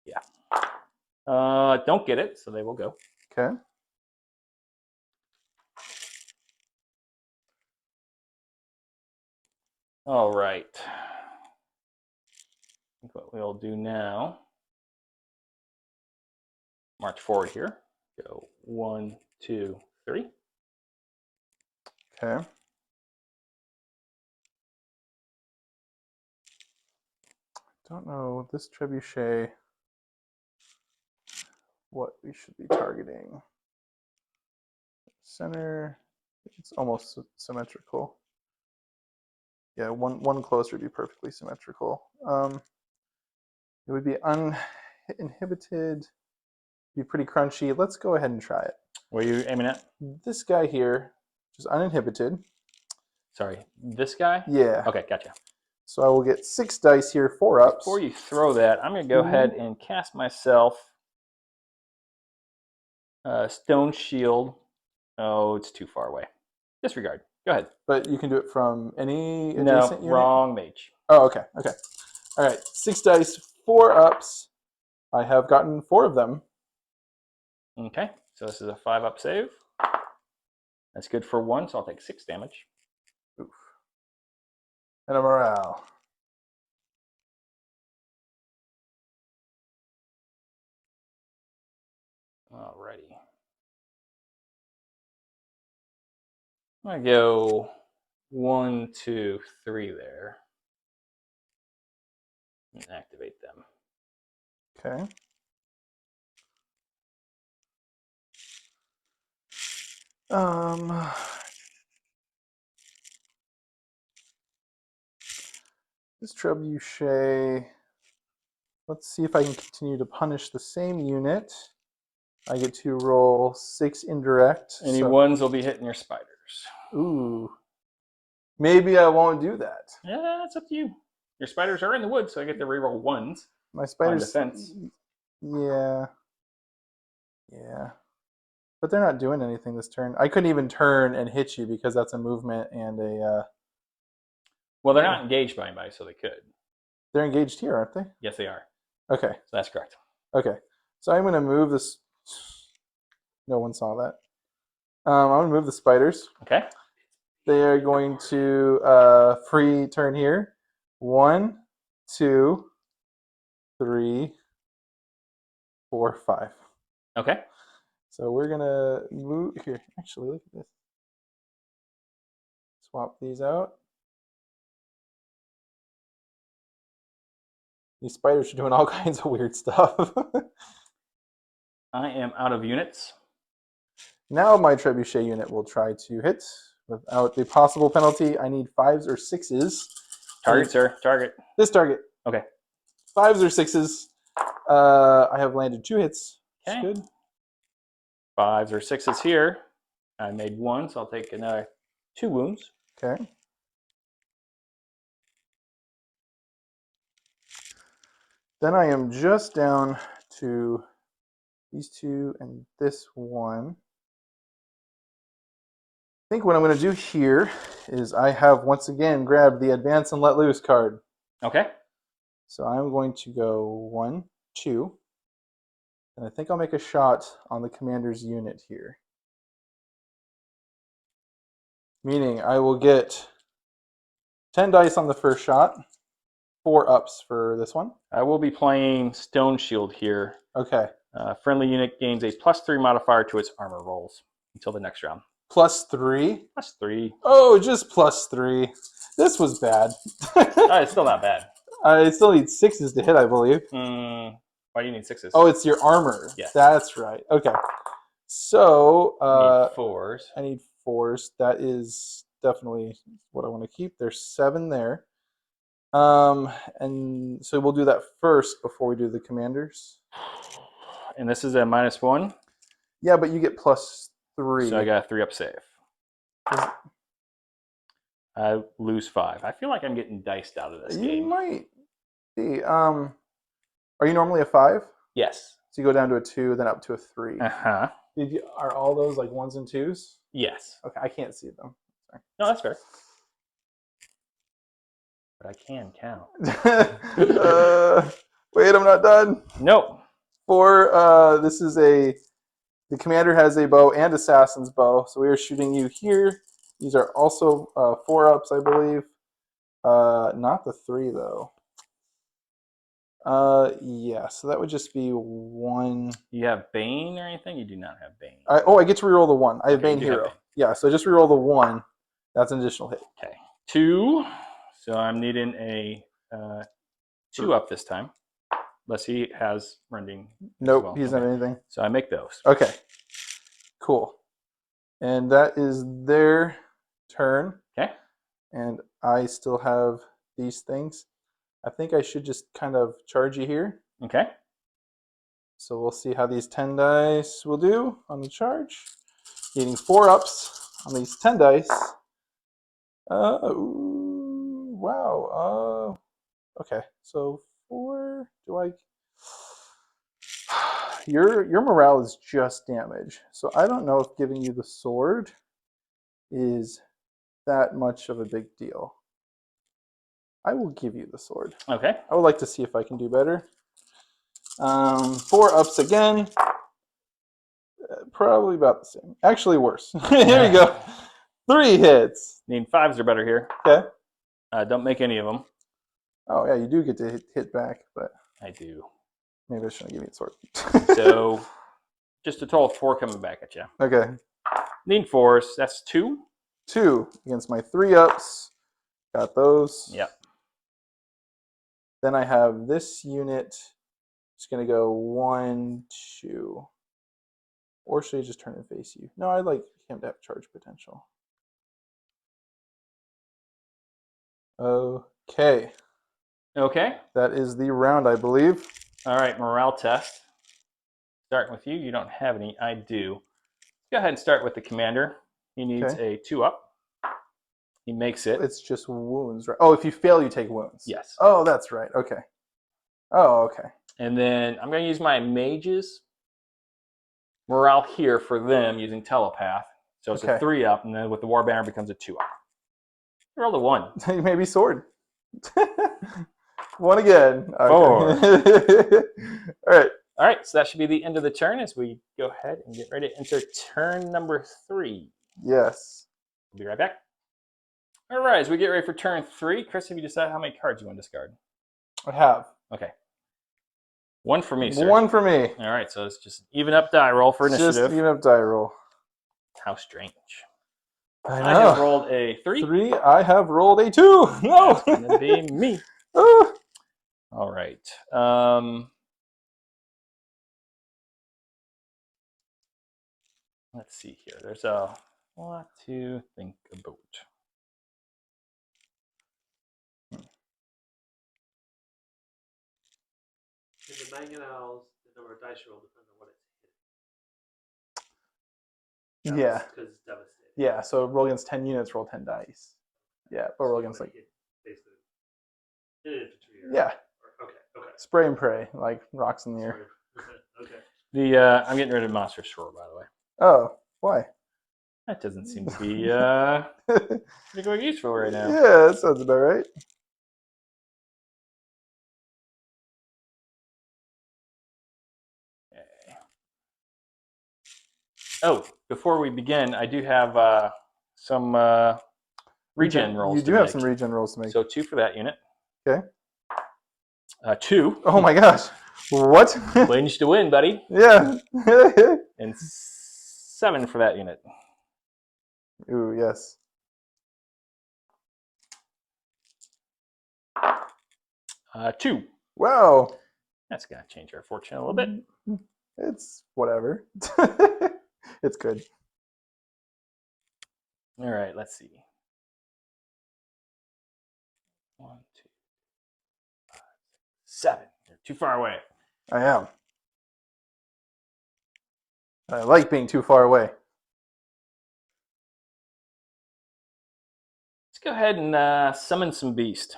Yeah. Don't get it, so they will go. Okay. All right. What we'll do now, march forward here. Go 1, 2, 3. Okay. Don't know this trebuchet what we should be targeting. Center, it's almost symmetrical. Yeah, one closer would be perfectly symmetrical. It would be uninhibited, be pretty crunchy. Let's go ahead and try it. What are you aiming at? This guy here, just uninhibited. Sorry, this guy? Yeah. Okay, gotcha. So I will get 6 dice here, 4 ups. Before you throw that, I'm going to go ahead and cast myself Stone Shield. Oh, it's too far away. Disregard. Go ahead. But you can do it from any adjacent unit? Wrong mage. Oh, okay, okay. All right, 6 dice, 4 ups. I have gotten 4 of them. Okay, so this is a 5-up save. That's good for 1, so I'll take 6 damage. Oof. And a morale. Alrighty. I go 1, 2, 3 there. And activate them. Okay. This trebuchet. Let's see if I can continue to punish the same unit. I get to roll 6 indirect. Any ones will be hitting your spiders. Ooh. Maybe I won't do that. Yeah, it's up to you. Your spiders are in the woods, so I get to reroll 1s. My spiders. On defense. Yeah. Yeah. But they're not doing anything this turn. I couldn't even turn and hit you because that's a movement and a. Well, they're not engaged by anybody, so they could. They're engaged here, aren't they? Yes, they are. Okay. So that's correct. Okay. So I'm going to move this. No one saw that. I'm going to move the spiders. Okay. They are going to free turn here. 1, 2, 3, 4, 5. Okay. So we're going to move here. Actually, look at this. Swap these out. These spiders are doing all kinds of weird stuff. I am out of units. Now my trebuchet unit will try to hit without the possible penalty. I need 5s or 6s. Target, sir. Target. This target. Okay. 5s or 6s. I have landed 2 hits. Okay. That's good. 5s or 6s here. I made 1, so I'll take another 2 wounds. Okay. Then I am just down to these two and this one. I think what I'm going to do here is I have once again grabbed the advance and let loose card. Okay. So I'm going to go 1, 2, and I think I'll make a shot on the commander's unit here. Meaning I will get 10 dice on the first shot, 4 ups for this one. I will be playing Stone Shield here. Okay. Friendly unit gains a +3 modifier to its armor rolls until the next round. +3? +3. Oh, just +3. This was bad. It's still not bad. I still need 6s to hit, I believe. Why do you need 6s? Oh, it's your armor. Yes. That's right. Okay. So you need 4s. I need 4s. That is definitely what I want to keep. There's 7 there. And so we'll do that first before we do the commanders. And this is a -1? Yeah, but you get +3. So I got a 3-up save. I lose 5. I feel like I'm getting diced out of this game. You might be. Are you normally a 5? Yes. So you go down to a 2, then up to a 3. Uh-huh. Are all those like 1s and 2s? Yes. Okay, I can't see them. Sorry. No, that's fair. But I can count. Wait, I'm not done. Nope. This is the commander has a bow and assassin's bow, so we are shooting you here. These are also 4-ups, I believe. Not the 3 though. Yeah, so that would just be 1. You have Bane or anything? You do not have Bane. I get to reroll the 1. I have Okay, Bane hero. Yeah, so just reroll the 1. That's an additional hit. Okay. 2. So I'm needing a 2-up this time. Unless he has rending. Nope, well. he doesn't have anything. So I make those. Okay, cool. And that is their turn. Okay. And I still have these things. I think I should just kind of charge you here. Okay. So we'll see how these 10 dice will do on the charge. Needing 4-ups on these 10 dice. Wow. Okay, so 4. Do I? Your morale is just damage, so I don't know if giving you the sword is that much of a big deal. I will give you the sword. Okay. I would like to see if I can do better. 4-ups again. Probably about the same. Actually, worse. Here we go. 3 hits. Need 5s or better here. Okay. Don't make any of them. Oh yeah, you do get to hit back, but I do. maybe I shouldn't give you the sword. So just a total of 4 coming back at you. Okay. Need 4s. That's 2. 2 against my 3-ups. Got those. Yep. Then I have this unit. It's going to go 1, 2. Or should I just turn and face you? No, I'd like him to have charge potential. Okay. Okay. That is the round, I believe. All right, morale test. Starting with you. You don't have any. I do. Go ahead and start with the commander. He needs a 2-up. He makes it. It's just wounds, right? Oh, if you fail, you take wounds. Yes. Oh, that's right. Okay. Oh, okay. And then I'm going to use my mages morale here for them using telepath. So it's a 3-up, and then with the war banner becomes a 2-up. Roll a 1. Maybe sword. 1 again. Okay. 4. All right, so that should be the end of the turn as we go ahead and get ready to enter turn number 3. Yes. We'll be right back. All right, as we get ready for turn 3, Chris, have you decided how many cards you want to discard? I have. Okay. 1 for me, sir. 1 for me. All right, so it's just even up die roll for initiative. Just even up die roll. How strange. I I have rolled a 3. 3. I have rolled a 2. No. That's going to be me. Ah. All right. Let's see here. There's a lot to think about. In the mangonels, the number of dice you roll depends on what it's hitting. Yeah. Because it's devastating. Yeah, so roll against 10 units, roll 10 dice. Yeah, but roll against like... Basically, infantry. Yeah. Okay. Spray and pray, like rocks in the air. Okay. I'm getting rid of Monstrous Roar, by the way. Oh, why? That doesn't seem to be particularly useful right now. Yeah, that sounds about right. Okay. Oh, before we begin, I do have some regen rolls You to do make. have some regen rolls to make. So 2 for that unit. Okay. 2. Oh my gosh. What? Wins to win, buddy. Yeah. And 7 for that unit. Ooh, yes. 2. Wow. That's going to change our fortune a little bit. It's whatever. It's good. All right, let's see. 1, 2, 5, 7. You're too far away. I am. I like being too far away. Let's go ahead and summon some beast.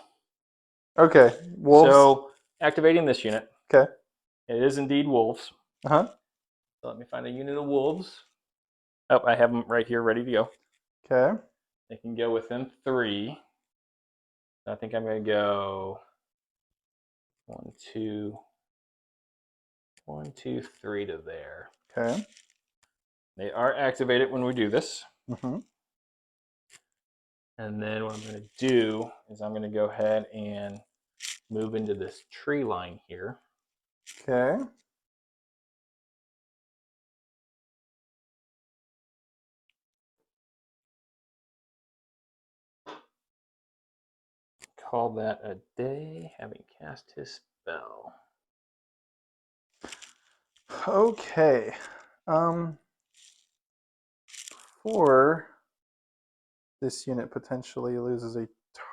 Okay. Wolves. So activating this unit. Okay. It is indeed wolves. Uh-huh. So let me find a unit of wolves. Oh, I have them right here ready to go. Okay. They can go within 3. I think I'm going to go 1, 2, 1, 2, 3 to there. Okay. They are activated when we do this. Mm-hmm. And then what I'm going to do is I'm going to go ahead and move into this tree line here. Okay. Call that a day, having cast his spell. Okay. For this unit potentially loses a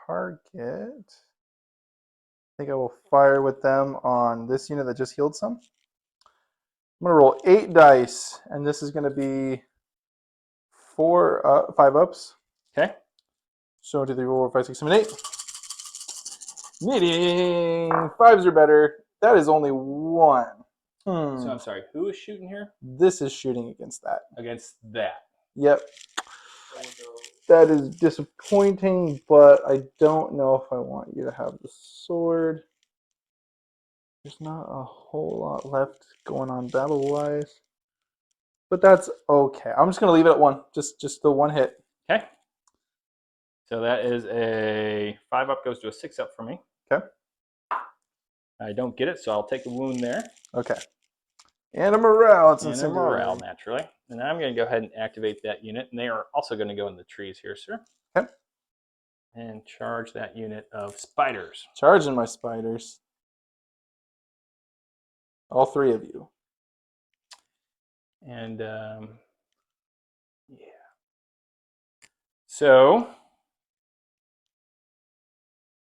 target, I think I will fire with them on this unit that just healed some. I'm going to roll 8 dice, and this is going to be 5 ups. Okay. So 1, 2, 3, 4, 5, 6, 7, 8. Meeting 5s are better. That is only 1. So I'm sorry, who is shooting here? This is shooting against that. Against that. Yep. That is disappointing, but I don't know if I want you to have the sword. There's not a whole lot left going on battle-wise. But that's okay. I'm just going to leave it at 1. Just the 1 hit. Okay. So that is a 5 up goes to a 6 up for me. Okay. I don't get it, so I'll take a wound there. Okay. And a morale. It's And a morale, naturally. And I'm going to go ahead and activate that unit. And they are also going to go in the trees here, sir. Okay. And charge that unit of spiders. Charging my spiders. All 3 of you. And, yeah. So,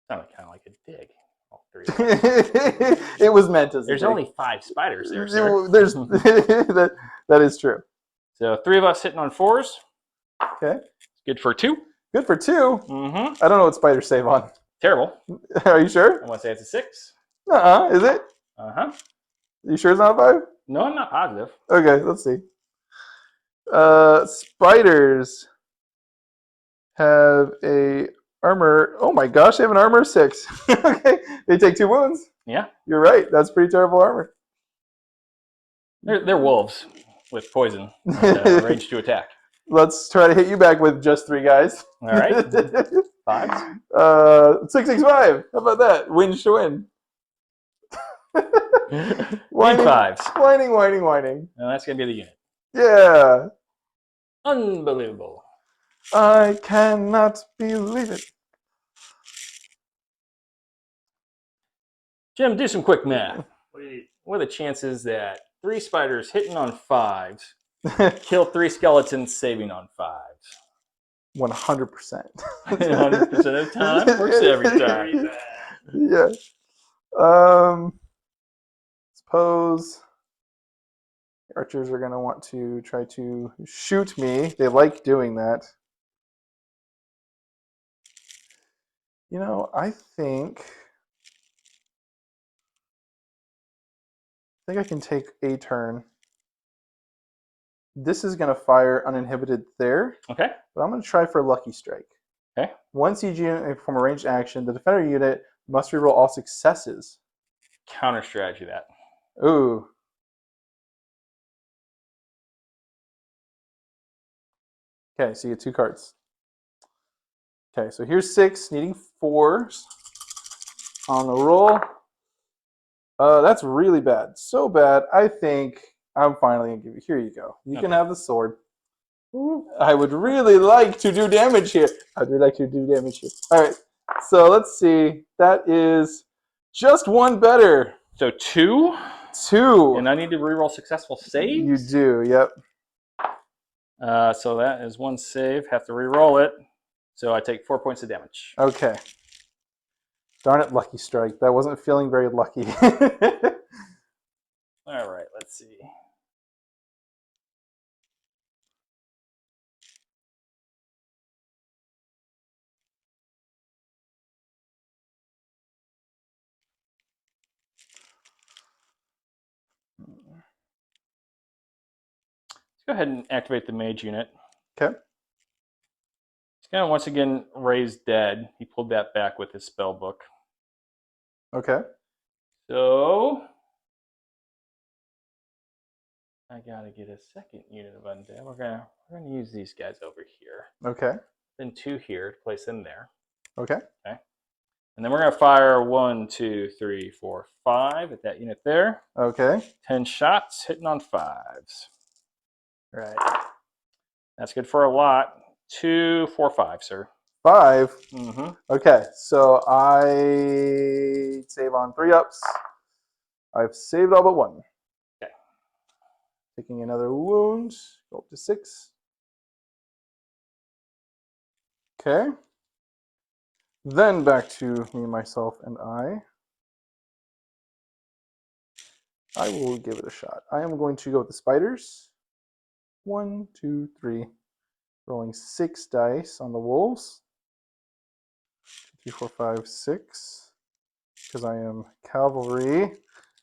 sounded kind of like a dig. All 3 of them. It was meant as There's a dig. only 5 spiders there, sir. There's that is true. So 3 of us hitting on 4s. Okay. It's good for 2. Good for 2. Mm-hmm. I don't know what spiders save on. Terrible. Are you sure? I want to say it's a 6. Is it? Uh-huh. You sure it's not a 5? No, I'm not positive. Okay, let's see. Spiders have a armor. Oh my gosh, they have an armor 6. Okay, they take 2 wounds. Yeah. You're right. That's pretty terrible armor. They're wolves with poison and range to attack. Let's try to hit you back with just 3 guys. All right. 5s. 6, 6, 5. How about that? Wins to win. Whining, 5s. Whining. No, that's going to be the unit. Yeah. Unbelievable. I cannot believe it. Jim, do some quick math. What do you need? What are the chances that 3 spiders hitting on 5s kill 3 skeletons saving on 5s? 100%. 100% of the time. Works every time. Yeah. Suppose the archers are going to want to try to shoot me. They like doing that. You know, I think think I can take a turn. This is going to fire uninhibited there, Okay. but I'm going to try for Lucky Strike. Okay. One siege unit may perform a ranged action. The defender unit must reroll all successes. Counter strategy that. Ooh. Okay, so you get 2 cards. Okay, so here's 6, needing 4s on the roll. That's really bad. So bad, I think I'm finally going to give you. Here you go. You can have the sword. Ooh, I would really like to do damage here. All right, so let's see. That is just 1 better. So 2? 2. And I need to reroll successful saves? You do, yep. So that is 1 save. Have to reroll it. So I take 4 points of damage. Okay. Darn it, Lucky Strike. That wasn't feeling very lucky. All right, let's see. Let's go ahead and activate the mage unit. Okay. He's going to once again raise dead. He pulled that back with his spell book. Okay. So I got to get a second unit of undead. We're gonna use these guys over here. Okay. Then 2 here to place them there. Okay. Okay. And then we're going to fire 1, 2, 3, 4, 5 at that unit there. Okay. 10 shots, hitting on 5s. Right. That's good for a lot. 2, 4, 5, sir. 5. Mm-hmm. Okay, so I save on 3 ups. I've saved all but 1. Okay. Taking another wound. Go up to 6. Okay. Then back to me, myself, and I. I will give it a shot. I am going to go with the spiders. 1, 2, 3. Rolling 6 dice on the wolves. 2, 3, 4, 5, 6. Because I am cavalry.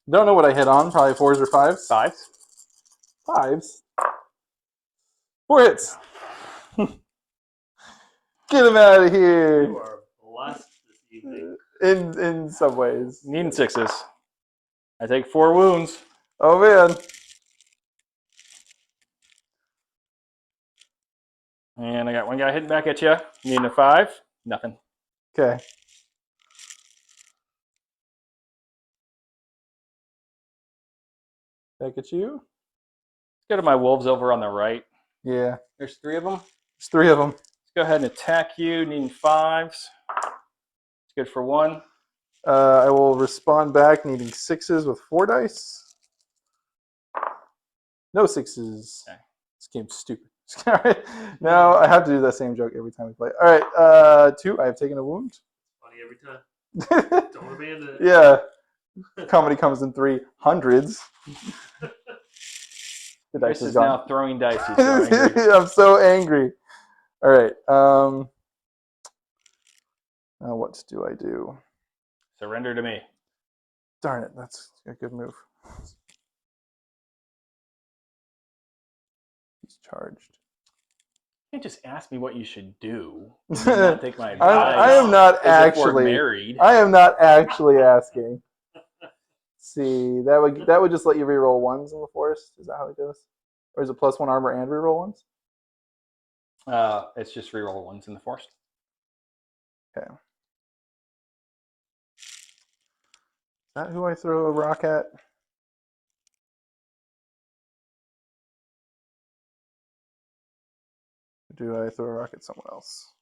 Don't know what I hit on. Probably 4s or 5s. 5s. 5s. 4 hits. Get him out of here. You are blessed this evening. In some ways. Needing 6s. I take 4 wounds. Oh man. And I got 1 guy hitting back at you. Needing a 5. Nothing. Okay. Back at you. Let's go to my wolves over on the right. Yeah. There's 3 of them. There's 3 of them. Let's go ahead and attack you. Needing 5s. It's good for 1. I will respond back needing 6s with 4 dice. No 6s. Okay. This game's stupid. Alright. Now I have to do that same joke every time we play. Alright, 2. I have taken a wound. Funny every time. Don't abandon it. Yeah. Comedy comes in 300s. The dice Chris is is gone. now throwing dice. He's so angry. I'm so angry. Alright. Now what do I do? Surrender to me. Darn it, that's a good move. He's charged. You can't just ask me what you should do. And then not take my advice. I am not as if we're actually married. I am not actually asking. See, that would just let you reroll 1s in the forest. Is that how it goes? Or is it +1 armor and reroll 1s? It's just reroll 1s in the forest. Okay. Is that who I throw a rock at? Or do I throw a rock at someone else?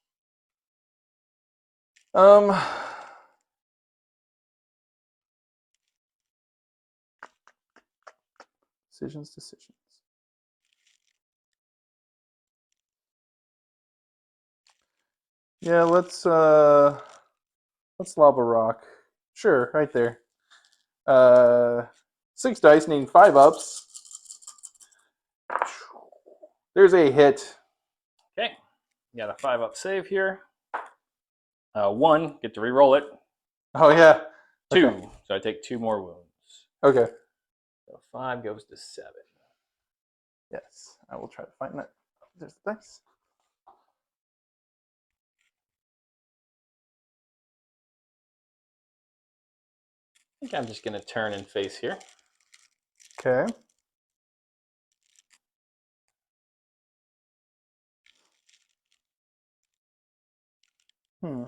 Decisions. Yeah, let's lob a rock. Sure, right there. 6 dice, needing 5 ups. There's a hit. Okay. You got a 5-up save here. 1, get to reroll it. Oh yeah. 2, Okay. so I take 2 more wounds. Okay. So 5 goes to 7. Yes, I will try to find that. There's the dice. I think I'm just going to turn and face here. Okay. Hmm.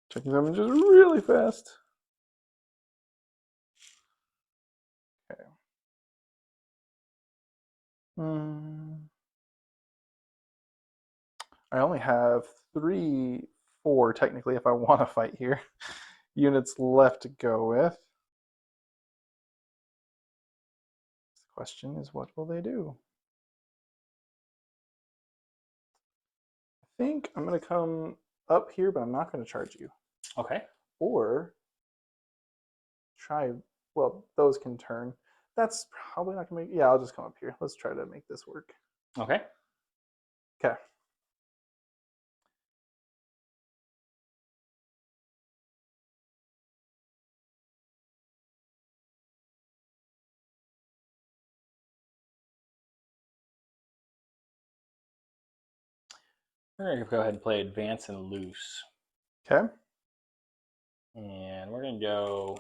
Checking them just really fast. Okay. I only have 4 technically if I want to fight here. Units left to go with. The question is, what will they do? I think I'm going to come up here, but I'm not going to charge you. Okay. Or try, well, those can turn. That's probably not going to make, yeah, I'll just come up here. Let's try to make this work. Okay. Okay. We're going to go ahead and play advance and loose. Okay. And we're going to go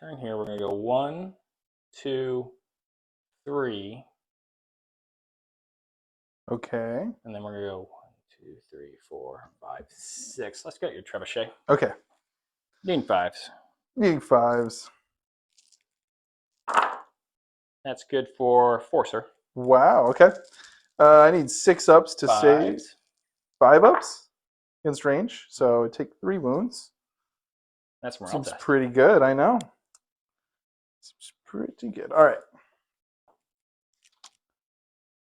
turn here. We're going to go 1, 2, 3. Okay. And then we're going to go 1, 2, 3, 4, 5, 6. Let's get your trebuchet. Okay. Need 5s. Needing 5s. That's good for 4, sir. Wow. Okay. I need 6 ups to 5s. save. 5 ups against range. So take 3 wounds. That's morale Seems test. pretty good. I know. Seems pretty good. All right.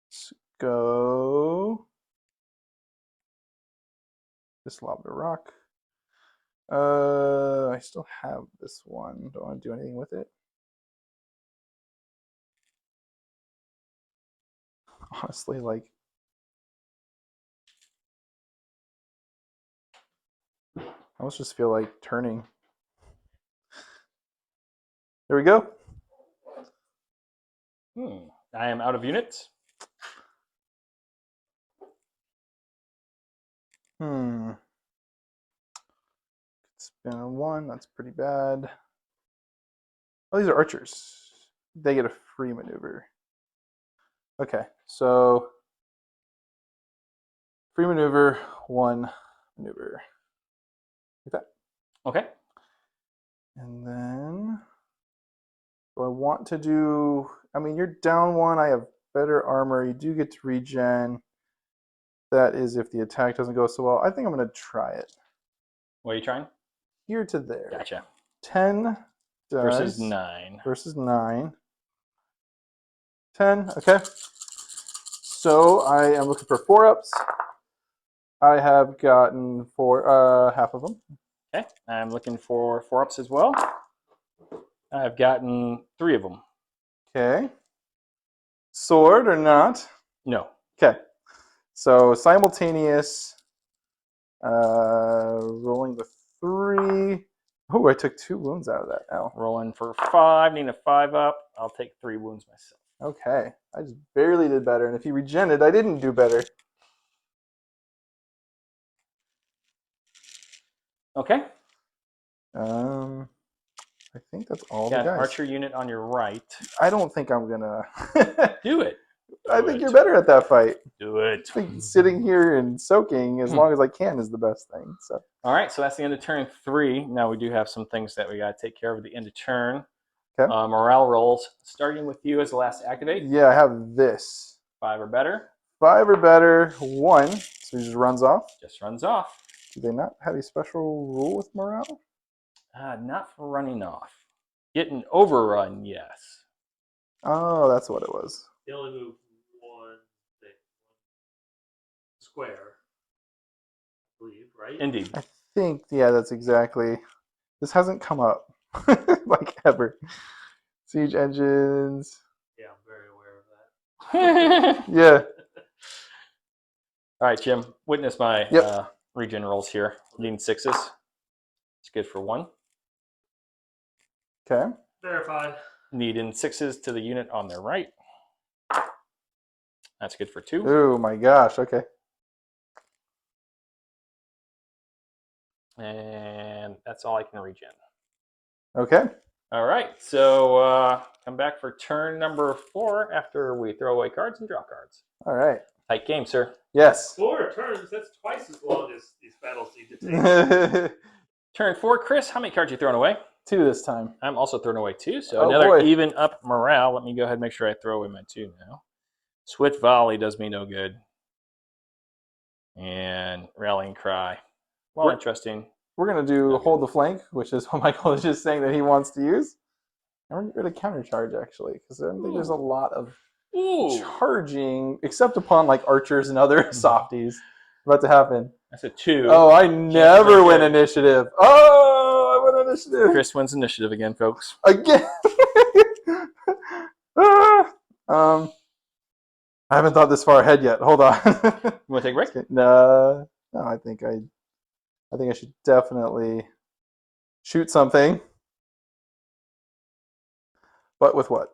Let's go. Just lob the rock. I still have this one. Don't want to do anything with it. Honestly, like, I almost just feel like turning. There we go. I am out of units. Spin on 1. That's pretty bad. Oh, these are archers. They get a free maneuver. Okay, so free maneuver, 1 maneuver. Like that. Okay. And then, do I want to do, I mean, you're down 1. I have better armor. You do get to regen. That is if the attack doesn't go so well. I think I'm going to try it. What are you trying? Here to there. Gotcha. 10 does. Versus 9. Versus 9. 10, okay. So I am looking for 4 ups. I have gotten 4, half of them. Okay. I'm looking for 4 ups as well. I've gotten 3 of them. Okay. Sword or not? No. Okay. So simultaneous. Rolling the 3. Oh, I took 2 wounds out of that now. Rolling for 5. Need a 5 up. I'll take 3 wounds myself. Okay. I just barely did better. And if he regented, I didn't do better. Okay. I think that's all Got the an guys. archer unit on your right. I don't think I'm gonna. Do it. I think you're better at that fight. Do it. I think sitting here and soaking as long as I can is the best thing. So. All right, so that's the end of turn 3. Now we do have some things that we got to take care of at the end of turn. Okay. Morale rolls, starting with you as the last to activate. Yeah, I have this. 5 or better. 5 or better. 1. So he just runs off. Just runs off. Do they not have a special rule with morale? Not for running off. Getting overrun, yes. Oh, that's what it was. They only move 1 square, I believe, right? Indeed. I think, yeah, that's exactly. This hasn't come up like ever. Siege engines. Yeah, I'm very aware of that. Yeah. All right, Jim. Witness my Yep. regen rolls here. Needing 6s. It's good for 1. Okay. Verified. Needing 6s to the unit on their right. That's good for 2. Oh my gosh. Okay. And that's all I can regen. Okay. All right, so come back for turn number 4 after we throw away cards and draw cards. All right. Tight game, sir. Yes. 4 turns. That's twice as long as these battles need to take. Turn 4, Chris. How many cards are you throwing away? 2 this time. I'm also throwing away 2, so Oh, another boy. even up morale. Let me go ahead and make sure I throw away my 2 now. Swift Volley does me no good. And Rallying Cry. Well, interesting. We're going to do Okay. Hold the Flank, which is what Michael is just saying that he wants to use. And we're going to get rid of Countercharge, actually, because I don't think there's a lot of charging, except upon like archers and other softies, about to happen. That's a 2. Oh, I never win initiative. Oh, I win initiative. Chris wins initiative again, folks. Again. I haven't thought this far ahead yet. Hold on. You want to take a break? No, I think I should definitely shoot something. But with what?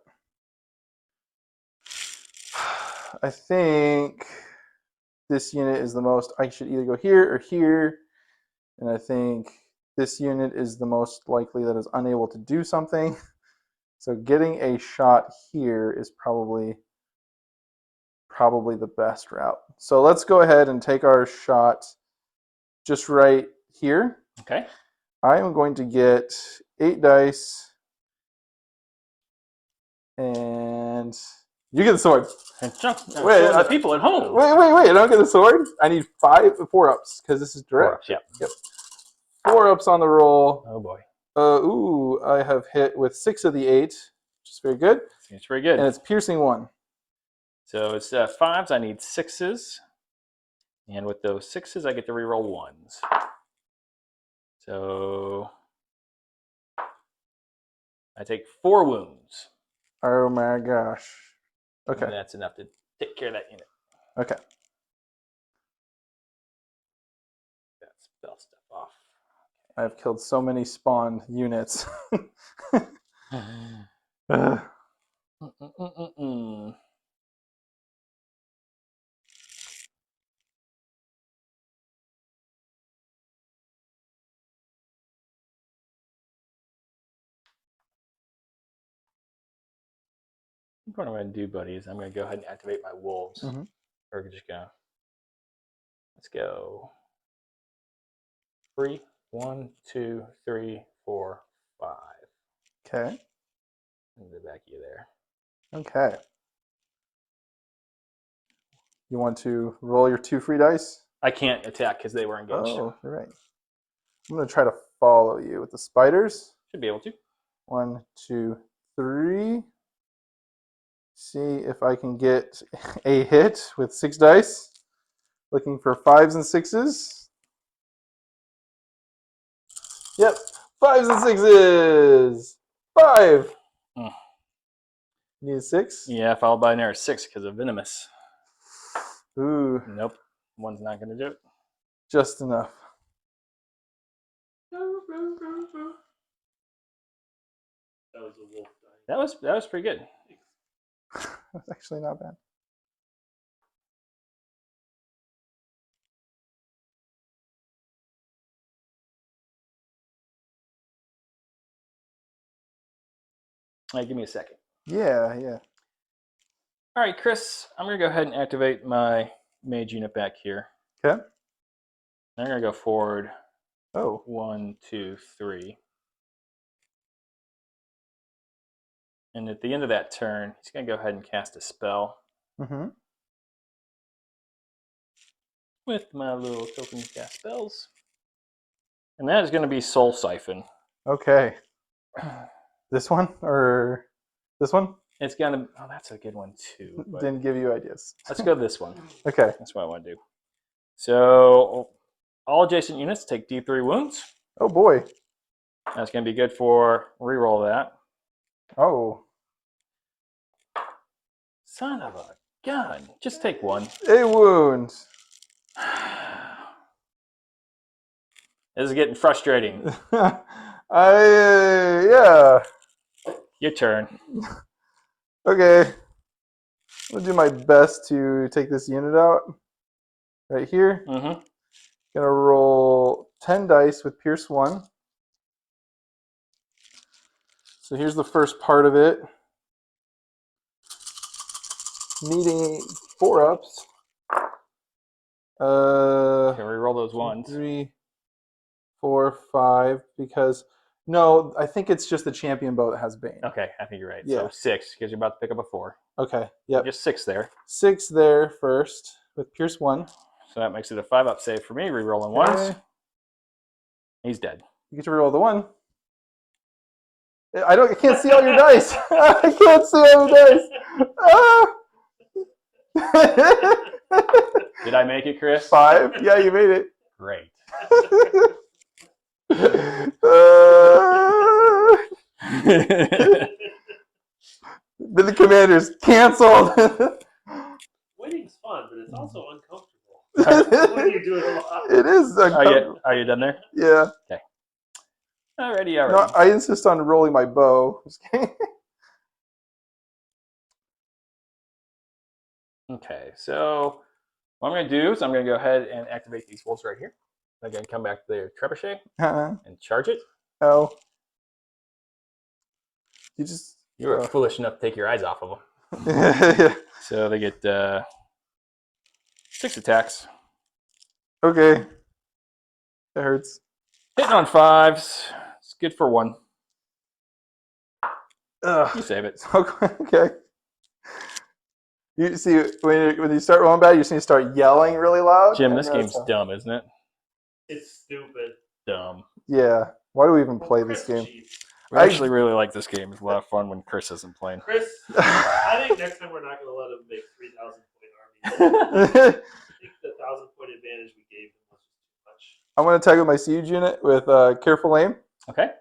I think this unit is the most. I should either go here or here. And I think this unit is the most likely that is unable to do something. So getting a shot here is probably the best route. So let's go ahead and take our shot just right here. Okay. I am going to get 8 dice. And you get the sword. Wait, Wait, people at home. Wait! I don't get the sword. I need 4-ups because this is direct. 4-ups, yeah. Yep. 4-ups on the roll. Oh boy. Ooh, I have hit with 6 of the 8, which is very good. It's very good. And it's piercing 1. So it's 5s. I need 6s. And with those 6s, I get to reroll 1s. So I take 4 wounds. Oh my gosh. Okay. And that's enough to take care of that unit. Okay. That spell stuff off. I have killed so many spawned units. What I'm going to do, buddy, is I'm going to go ahead and activate my wolves. Mhm. We're just going to, let's go 3, 1, 2, 3, 4, 5. Okay. In the back of you there. Okay. You want to roll your 2 free dice? I can't attack because they were engaged. Oh, you're right. I'm going to try to follow you with the spiders. Should be able to. 1, 2, 3. See if I can get a hit with 6 dice. Looking for 5s and 6s. Yep, 5s and 6s. 5. Need a 6? Yeah, followed by another 6 because of venomous. Ooh, Nope, one's not going to do it. just enough. That was a wolf dying. That was pretty good. That's actually not bad. All right, give me a second. Yeah. All right, Chris, I'm going to go ahead and activate my mage unit back here. Okay. I'm going to go forward. Oh. 1, 2, 3. And at the end of that turn, he's going to go ahead and cast a spell. Mm-hmm. With my little token cast spells. And that is going to be Soul Siphon. Okay. This one or this one? It's going to... Oh, that's a good one, too. But Didn't give you ideas. let's go this one. Okay. That's what I want to do. So, all adjacent units take D3 wounds. Oh, boy. That's going to be good for reroll that. Oh. Son of a gun. Just take 1. A wound. This is getting frustrating. Yeah. Your turn. Okay. I'm gonna do my best to take this unit out. Right here. Mm-hmm. Gonna roll 10 dice with Pierce 1. So here's the first part of it. Needing 4-ups. Can we roll those ones? 3, 4, 5. Because no, I think it's just the champion bow that has Bane. Okay, I think you're right. Yeah. So 6, because you're about to pick up a 4. Okay. Yep. Just 6 there. 6 there first with Pierce 1. So that makes it a 5-up save for me. Rerolling ones. He's dead. You get to reroll the 1. I can't see all your dice. I can't see all your dice. Did I make it, Chris? 5. Yeah, you made it. Great. The Commander's canceled. Winning's fun, but it's also uncomfortable. When you do it a lot. It is. Are you done there? Yeah. Okay. Alrighty. No, I insist on rolling my bow. Okay, so what I'm going to do is I'm going to go ahead and activate these wolves right here. I'm going to come back to their trebuchet and charge it. Oh. You were foolish enough to take your eyes off of them. Yeah. So they get 6 attacks. Okay. That hurts. Hitting on 5s. It's good for 1. Ugh. You save it. Okay. You see, when you start rolling bad, you just need to start yelling really loud. Jim, this game's dumb, isn't it? It's stupid. Dumb. Yeah. Why do we even play this game? I actually really like this game. It's a lot of fun when Chris isn't playing. Chris, I think next time we're not going to let him make 3,000 point armies. I think the 1,000 point advantage we gave him was too much. I'm going to tag with my siege unit with careful aim. Okay.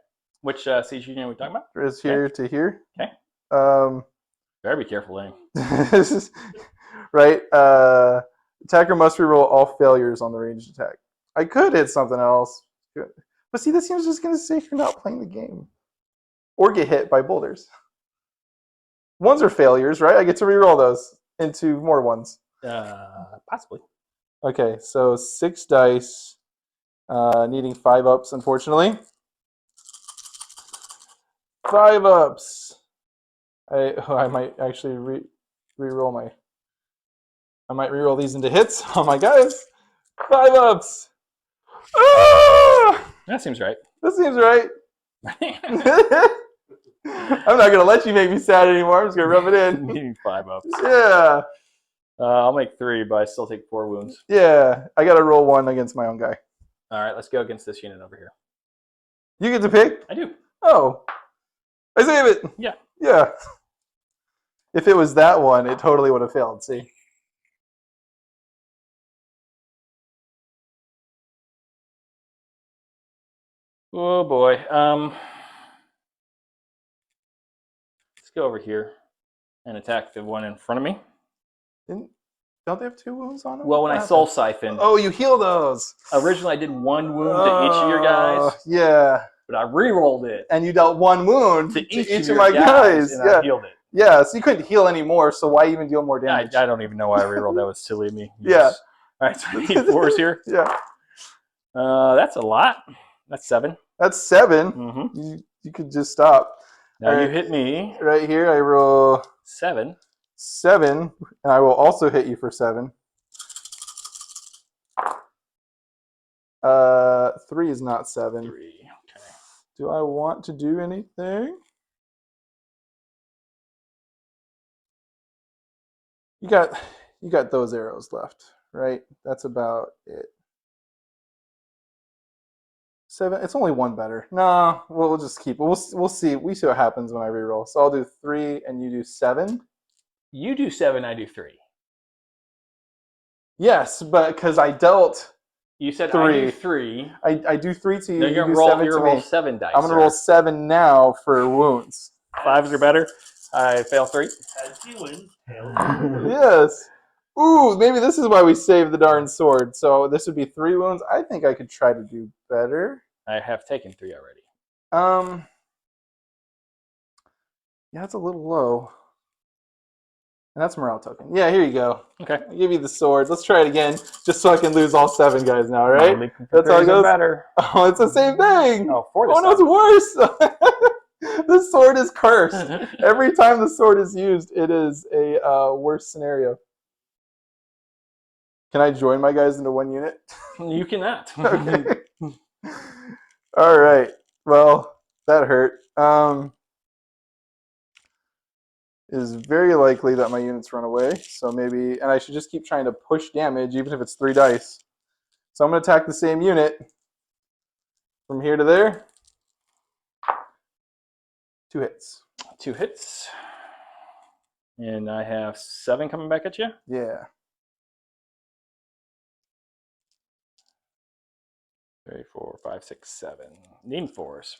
Which siege unit are we talking about? It's here to here. Okay. Better be careful, aim. Right. Attacker must reroll all failures on the ranged attack. I could hit something else. But see, this seems just going to say you're not playing the game. Or get hit by boulders. 1s are failures, right? I get to reroll those into more 1s. Possibly. Okay, so 6 dice. Needing 5-ups, unfortunately. 5-ups. I might actually reroll my... I might reroll these into hits on my guys. 5-ups. Ah! That seems right. That seems right. I'm not going to let you make me sad anymore. I'm just going to rub it in. Needing 5-ups. Yeah. I'll make 3, but I still take 4 wounds. Yeah. I got to roll 1 against my own guy. All right, let's go against this unit over here. You get to pick? I do. Oh. I save it. Yeah. Yeah. If it was that one, it totally would have failed. See? Oh, boy. Let's go over here and attack the one in front of me. Don't they have 2 wounds on them? Well, when I soul siphoned, Oh, you heal those. originally I did 1 wound to each of your guys, Yeah. but I re-rolled it And you dealt 1 wound to each of your my guys. and Yeah. I healed it. Yeah, so you couldn't heal anymore, so why even deal more damage? I don't even know why I re-rolled. That was silly of me. Yeah. All right, so I need 4s here. Yeah. That's a lot. That's 7. That's 7. Mm-hmm. You could just stop. Now All you right. hit me. Right here, I roll 7. 7, and I will also hit you for 7. 3 is not 7. 3. Okay. Do I want to do anything? You got those arrows left, right? That's about it. 7. It's only 1 better. No, we'll just keep it. We'll see. We see what happens when I reroll. So I'll do 3, and you do 7. You do 7. I do 3. Yes, but because I dealt. You said 3. I do 3. I do 3 to you. No, You you're do gonna roll. 7 You're to gonna roll me. 7 dice. I'm gonna roll 7 now for wounds. 5s are better. I fail 3. As you win, Yes. Ooh, maybe this is why we saved the darn sword. So this would be 3 wounds. I think I could try to do better. I have taken 3 already. Yeah, it's a little low. And that's morale token. Yeah, here you go. Okay. I'll give you the sword. Let's try it again, just so I can lose all 7 guys now, all right? That's how it goes. Better. Oh, it's the same thing. Oh, 4 this Oh, no, time. it's worse. The sword is cursed. Every time the sword is used, it is a worse scenario. Can I join my guys into 1 unit? You cannot. Okay. All right. Well, that hurt. It is very likely that my units run away. So maybe, and I should just keep trying to push damage, even if it's 3 dice. So I'm going to attack the same unit from here to there. 2 hits. 2 hits. And I have 7 coming back at you. Yeah. 3, 4, 5, 6, 7. Need 4s.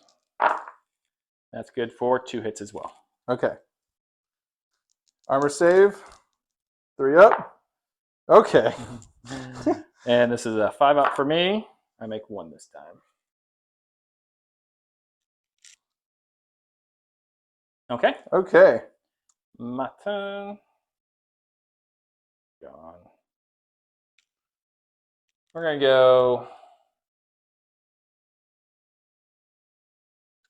That's good for 2 hits as well. Okay. Armor save. 3 up. Okay. And this is a 5 up for me. I make 1 this time. Okay. Okay. My turn. Gone. We're going to go.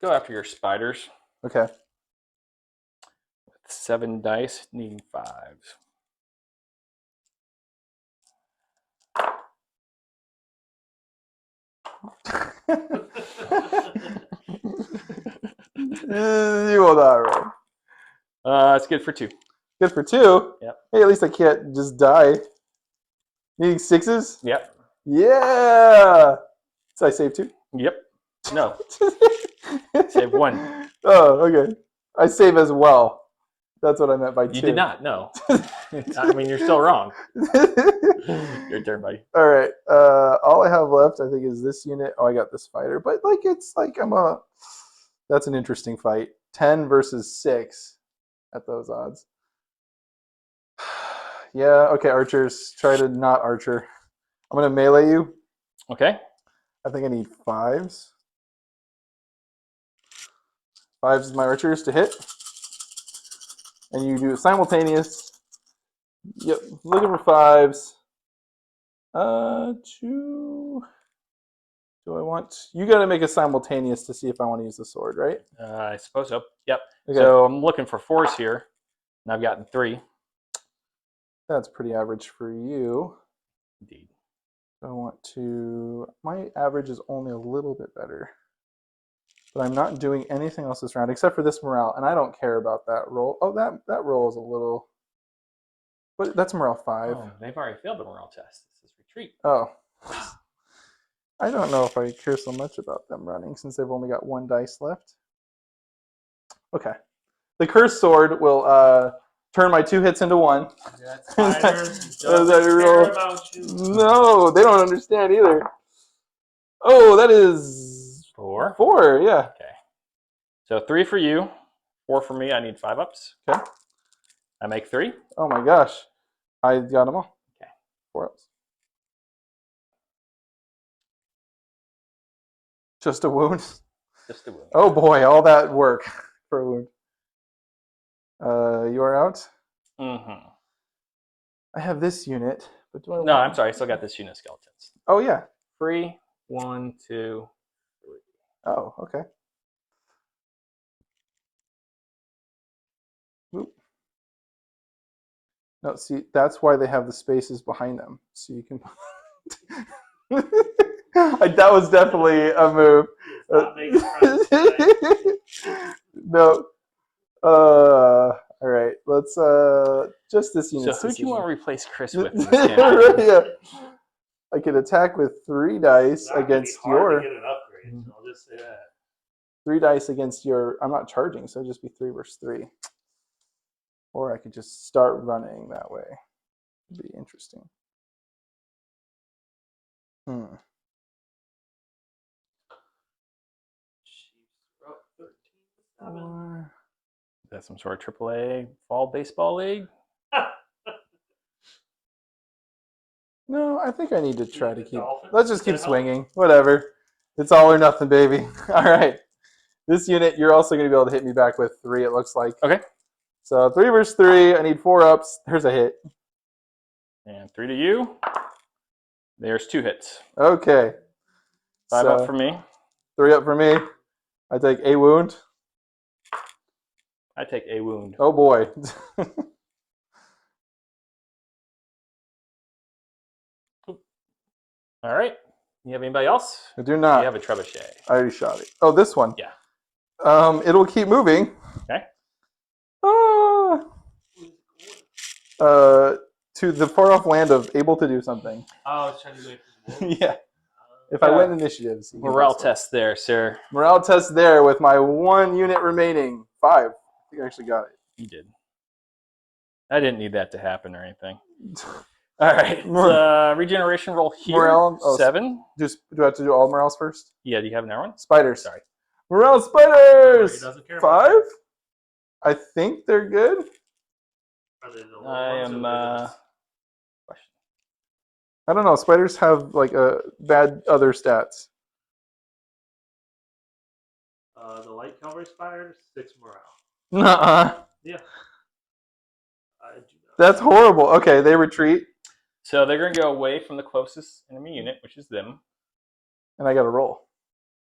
Go after your spiders. Okay. With 7 dice, needing 5s. You will not roll. It's good for 2. Good for 2? Yep. Hey, at least I can't just die. Needing 6s? Yep. Yeah! So I save 2? Yep. No. Save 1. Oh, okay. I save as well. That's what I meant by 2. You did not, no. I mean, you're still wrong. Your turn, buddy. All right. All I have left, I think, is this unit. Oh, I got this fighter. But, like, it's like that's an interesting fight. 10 versus 6 at those odds. Yeah, okay, archers. Try to not archer. I'm going to melee you. Okay. I think I need 5s. 5s is my archers to hit. And you do simultaneous. Yep, looking for 5s. 2. Do I want? You got to make a simultaneous to see if I want to use the sword, right? I suppose so. Yep. Okay. So I'm looking for 4s here, and I've gotten 3. That's pretty average for you. Indeed. I want to. My average is only a little bit better. But I'm not doing anything else this round except for this morale, and I don't care about that roll. Oh, that roll is a little. But that's morale 5. Oh, they've already failed the morale test. This is retreat. Oh. I don't know if I care so much about them running since they've only got 1 dice left. Okay. The cursed sword will turn my 2 hits into 1. Spiders Does don't that care roll? about you. No, they don't understand either. Oh, that is 4. 4, yeah. Okay. So 3 for you, 4 for me. I need 5 ups. Okay. I make 3. Oh my gosh. I got them all. Okay. 4 ups. Just a wound? Just a wound. Oh boy, all that work for a wound. You are out? Mm-hmm. I have this unit, but do I No, I'm sorry. I still got this unit of skeletons. Oh yeah. 3, 1, 2, 3. Oh, okay. Oop. No, see, that's why they have the spaces behind them, so you can. That was definitely a move. Not making friends tonight. No. All right. Let's just this unit. So who do you want to replace Chris with? In this campaign? Yeah. I can attack with 3 dice Not gonna be against hard your to get an upgrade. I'll just say that. 3 dice against your. I'm not charging, so it'd just be 3 versus 3. Or I could just start running that way. It'd be interesting. Hmm. Chiefs are up 13-7. Or... Is that some sort of AAA fall baseball league? No, I think I need to try to the keep. dolphin? Let's just keep Does that help? swinging. Whatever. It's all or nothing, baby. All right. This unit, you're also going to be able to hit me back with 3, it looks like. Okay. So 3 versus 3. I need 4 ups. There's a hit. And 3 to you. There's 2 hits. Okay. 5 so, up for me. 3 up for me. I take a wound. I take a wound. Oh boy. All right. You have anybody else? I do not. You have a trebuchet. I already shot it. Oh, this one. Yeah. It'll keep moving. Okay. To the far off land of able to do something. Oh, it's trying to wait for the wolves. Yeah. If I win initiatives. Morale test there, sir. Morale test there with my 1 unit remaining. 5. I think I actually got it. You did. I didn't need that to happen or anything. All right. Regeneration roll here. Morale. 7. Do I have to do all morales first? Yeah, do you have another one? Spiders. Sorry. Morale He spiders! doesn't care about 5? that. I think they're good. Are they the little I ones or am... the big ones? question. I don't know. Spiders have like bad other stats. The light cavalry spiders, 6 morale. Nuh-uh. Yeah. I do know. That's horrible. Okay, they retreat, So they're going to go away from the closest enemy unit, which is them. and I got to roll.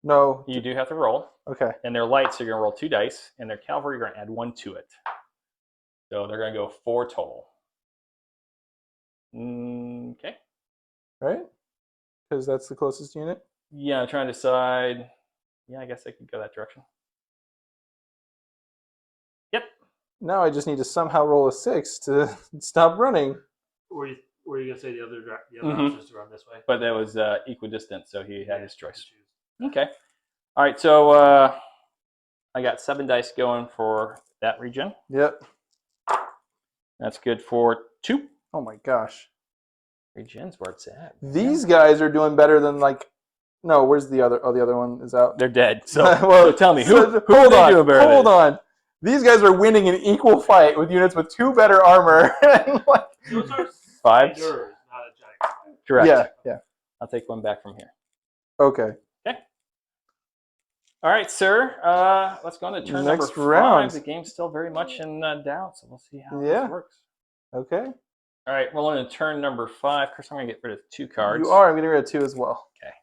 No. You do have to roll. Okay. And their lights are going to roll 2 dice, and their cavalry are going to add 1 to it. So they're going to go 4 total. Okay. Right? Because that's the closest unit. Yeah, I'm trying to decide. Yeah, I guess I could go that direction. Yep. Now I just need to somehow roll a 6 to stop running. Were you going to say the other Mhm. option is to run this way? But that was equidistant, so he had his choice. Choose. Okay. All right, so I got 7 dice going for that region. Yep. That's good for 2. Oh my gosh. Regen's where it's at. These guys are doing better than like. No, where's the other? Oh, the other one is out. They're dead. So, Well, so tell me, who hold are they on, doing better hold than? on. These guys are winning an equal fight with units with 2 better armor. Like, Those are 5s? spiders, not a giant spider. Correct. yeah, yeah. I'll take 1 back from here. Okay. All right, sir. Let's go on to turn Next number 5. round. The game's still very much in doubt, so we'll see how Yeah. this works. Okay. All right, we're on to turn number 5. Chris, I'm going to get rid of 2 cards. You are. I'm getting rid of 2 as well. Okay.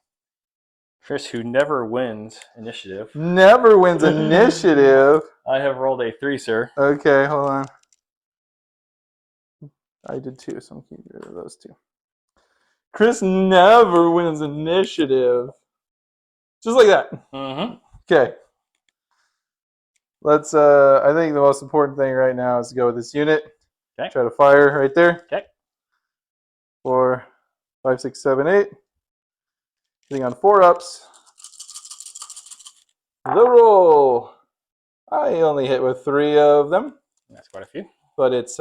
Chris, who never wins initiative. Never wins initiative. I have rolled a 3, sir. Okay, hold on. I did 2, so I'm keeping rid of those 2. Chris never wins initiative. Just like that. Mm-hmm. Okay. Let's, I think the most important thing right now is to go with this unit. Okay. Try to fire right there. Okay. 4, 5, 6, 7, 8. Hitting on 4 ups. The roll. I only hit with 3 of them, That's quite a few. but it's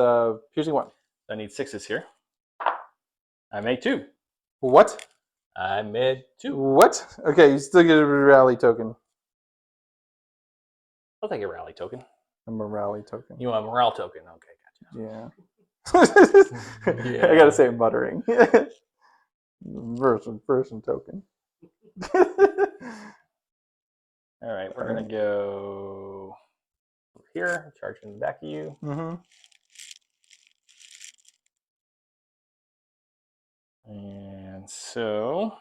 piercing 1. I need 6s here. I made 2. What? I made 2. What? Okay, you still get a rally token. I'll take a rally token. A morale token. You want a morale token? Okay, Yeah. Yeah. I gotta say muttering. Version token. gotcha. All right, we're going to go over here, charge in the back of you. Mm-hmm. And so,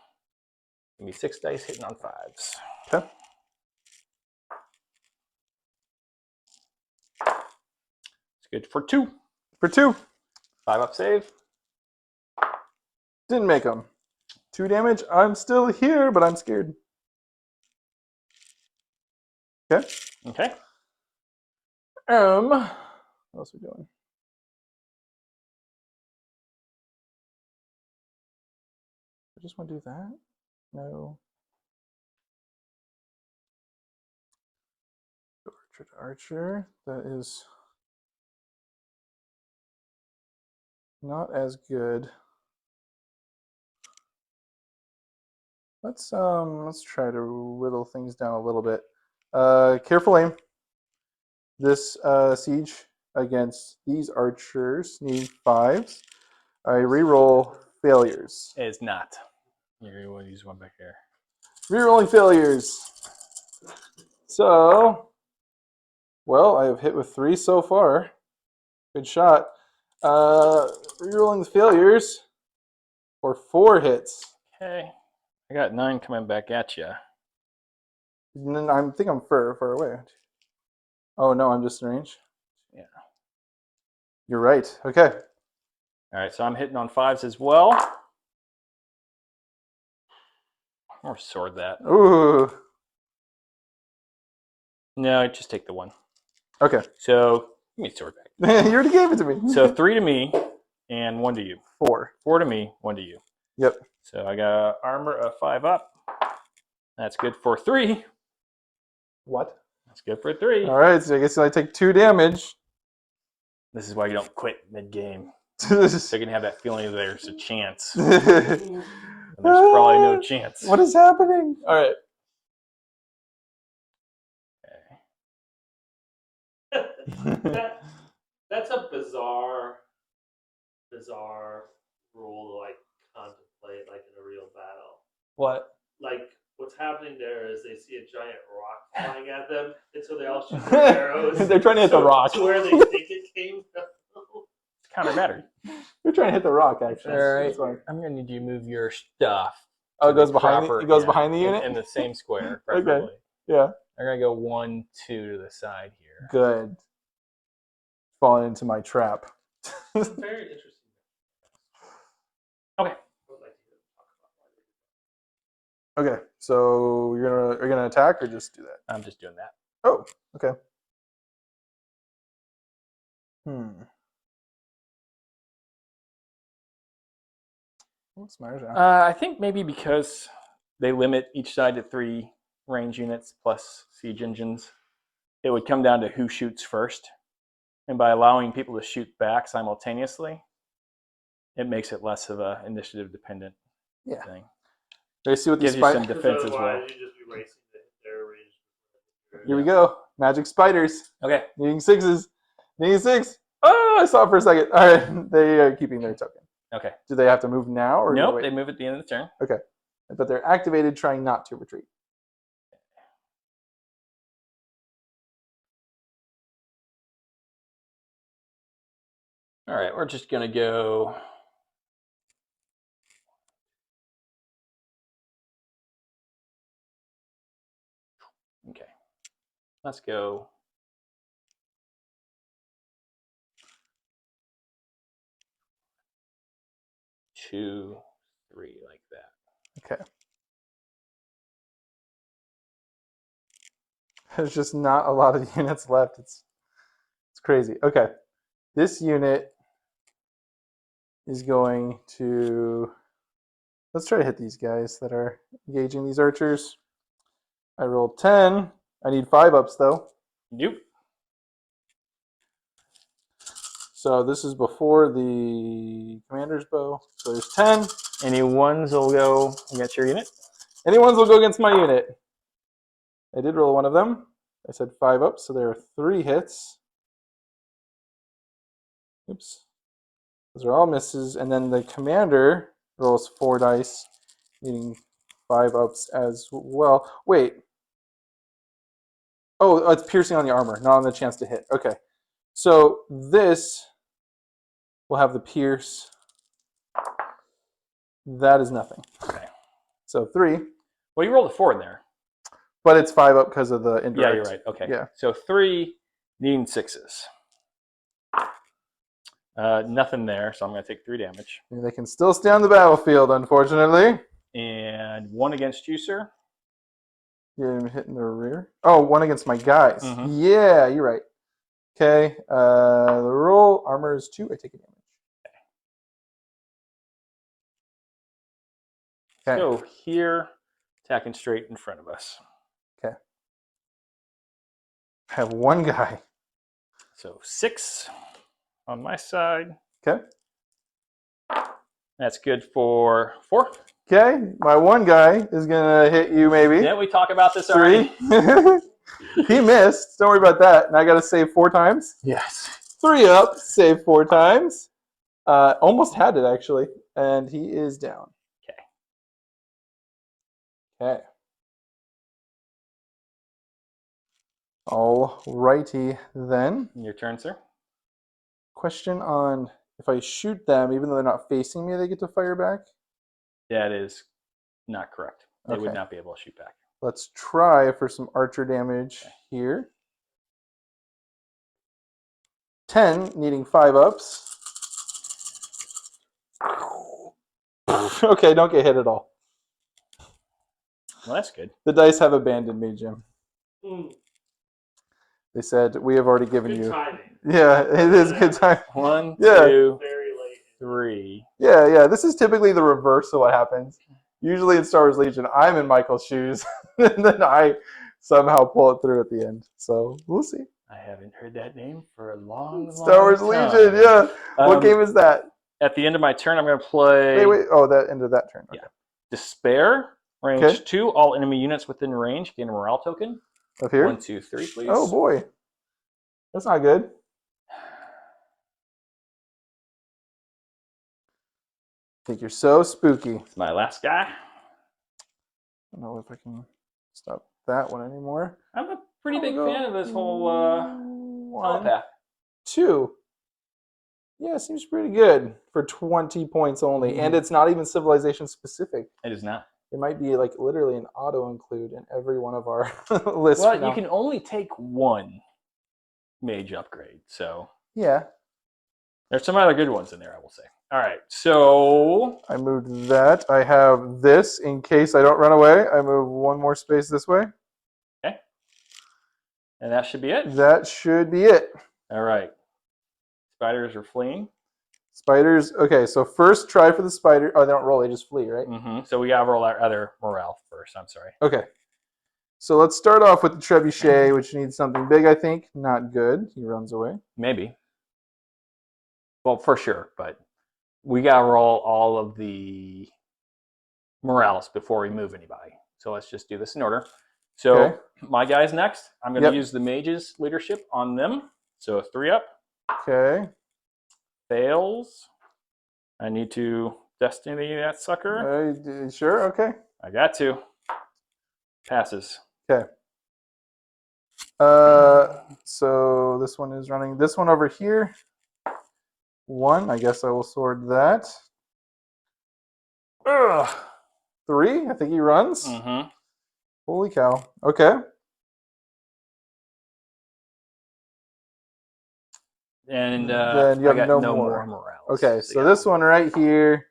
give me 6 dice hitting on 5s. Okay. It's good for 2. For 2. 5 up save. Didn't make them. 2 damage. I'm still here, but I'm scared. Okay. Okay. What else are we doing? I just want to do that? No. Archer to archer. That is not as good. Let's try to whittle things down a little bit. Careful aim. This siege against these archers need 5s. I reroll failures. It is not. Here, you want to use one back here. Rerolling failures. So, well, I have hit with 3 so far. Good shot. Rerolling the failures for 4 hits. Okay. I got 9 coming back at you. I think I'm far away. Oh, no, I'm just in range. Yeah. You're right. Okay. All right, so I'm hitting on 5s as well. Or sword that. Ooh. No, just take the 1. Okay. So, give me sword back. You already gave it to me. So 3 to me and 1 to you. 4. 4 to me, 1 to you. Yep. So I got armor of 5 up. That's good for 3. What? That's good for 3. All right, so I guess I take 2 damage. This is why you don't quit mid-game. So you can have that feeling there's a chance. And there's probably no chance. What is happening? All right. That's a bizarre rule to like contemplate like in a real battle. What? Like what's happening there is they see a giant rock flying at them, and so they all shoot their arrows. They're trying to hit the rock. To where they think it came from. It's counter battery. They're trying to hit the rock, actually. All right. That's fine. I'm going to need you to move your stuff. Oh, it to goes the behind. proper- It goes yeah, behind the unit. in the same square, Okay. preferably. Yeah. I'm going to go 1, 2 to the side here. Good. Falling into my trap. It's very interesting. Okay. I would like to hear them talk about why they did Okay. So you're gonna attack or just do that? I'm just doing that. Oh. Okay. What's my turn? I think maybe because they limit each side to 3 range units plus siege engines, it would come down to who shoots first. And by allowing people to shoot back simultaneously, it makes it less of a initiative dependent thing. Do you see what the Gives you some spider? defense as well. Otherwise, you just be racing their range. Here we go. Magic spiders. Okay. Needing 6s. Needing 6. Oh, I saw it for a second. All right. They are keeping their token. Okay. Do they have to move now or Nope, wait? they move at the end of the turn. Okay. But they're activated, trying not to retreat. All right, we're just going to go. Okay. Let's go. Two, 3, like that. Okay. There's just not a lot of units left. It's crazy. Okay. This unit is going to... Let's try to hit these guys that are engaging these archers. I rolled 10. I need 5 ups, though. Nope. So this is before the commander's bow. So there's 10. Any 1s will go against your unit. Any ones will go against my unit. I did roll 1 of them. I said 5 ups, so there are 3 hits. Oops. Those are all misses. And then the commander rolls 4 dice, needing 5 ups as well. Wait. Oh, it's piercing on the armor, not on the chance to hit. Okay. So this will have the pierce. That is nothing. Okay. So 3. Well, you rolled a 4 in there. But it's 5 up because of the indirect. Yeah, you're right. Okay. Yeah. So 3, needing 6s. Nothing there, so I'm going to take 3 damage. They can still stay on the battlefield, unfortunately. And 1 against you, sir. You're hitting the rear. Oh, 1 against my guys. Mhm. Yeah, you're right. Okay. The roll armor is 2. I take a damage. Okay. So here, attacking straight in front of us. Okay. I have 1 guy. So 6 on my side. Okay. That's good for 4. Okay. My 1 guy is gonna hit you maybe. Didn't we talk about this 3. already? He missed. Don't worry about that. And I gotta save 4 times. Yes. 3 up. Save 4 times. Almost had it, actually. And he is down. Okay. Okay. All righty then. Your turn, sir. Question on if I shoot them, even though they're not facing me, they get to fire back? That is not correct. They would Okay. not be able to shoot back. Let's try for some archer damage here. 10, needing 5 ups. Okay, don't get hit at all. Well, that's good. The dice have abandoned me, Jim. They said, we have already given Good you. timing. Yeah, it is good time. 1, Yeah. 2, Very late. 3. Yeah. This is typically the reverse of what happens. Usually in Star Wars Legion, I'm in Michael's shoes, and then I somehow pull it through at the end. So we'll see. I haven't heard that name for a long, Star Wars long time. Legion, yeah. What game is that? At the end of my turn, I'm going to play Wait. Oh, that end of that turn. Okay. Yeah. Despair. Range Okay. 2. All enemy units within range gain a morale token. Up here? 1, 2, 3, please. Oh, boy. That's not good. I think you're so spooky. It's my last guy. I don't know if I can stop that one anymore. I'm a pretty big fan of this whole 1, telepath. 2. Yeah, seems pretty good for 20 points only. And it's not even civilization specific. It is not. It might be like literally an auto include in every one of our lists. Well, you can only take 1 mage upgrade. So Yeah. there's some other good ones in there, I will say. All right, so I moved that. I have this in case I don't run away. I move 1 more space this way. okay, and that should be it. That should be it. All right, spiders are fleeing. Spiders. Okay, so first try for the spider. Oh, they don't roll; they just flee, right? So we gotta roll our other morale first. I'm sorry. Okay. So let's start off with the trebuchet, which needs something big. I think not good. He runs away. Maybe. Well, for sure, but we gotta roll all of the morales before we move anybody. So let's just do this in order. So Okay. my guy's next. I'm gonna Yep. use the mage's leadership on them. So 3 up. Okay. Fails. I need to destiny that sucker. Sure. Okay. I got to. Passes. Okay. So this one is running. This one over here. 1. I guess I will sword that. Ugh. 3. I think he runs. Holy cow. Okay. And Then you have I got no more. morale. Okay, so this one right here,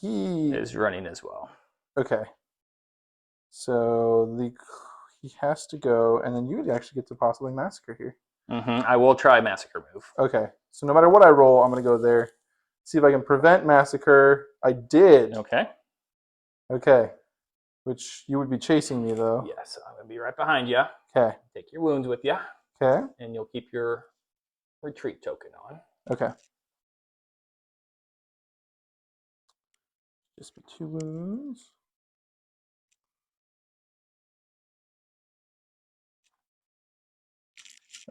he is running as well. Okay. So he has to go, and then you would actually get to possibly massacre here. I will try massacre move. Okay. So no matter what I roll, I'm going to go there. See if I can prevent massacre. I did. Okay. Okay. Which you would be chasing me, though. Yes, I'm going to be right behind you. Okay. Take your wounds with you. Okay. And you'll keep your retreat token on. Okay. Just be 2 wounds.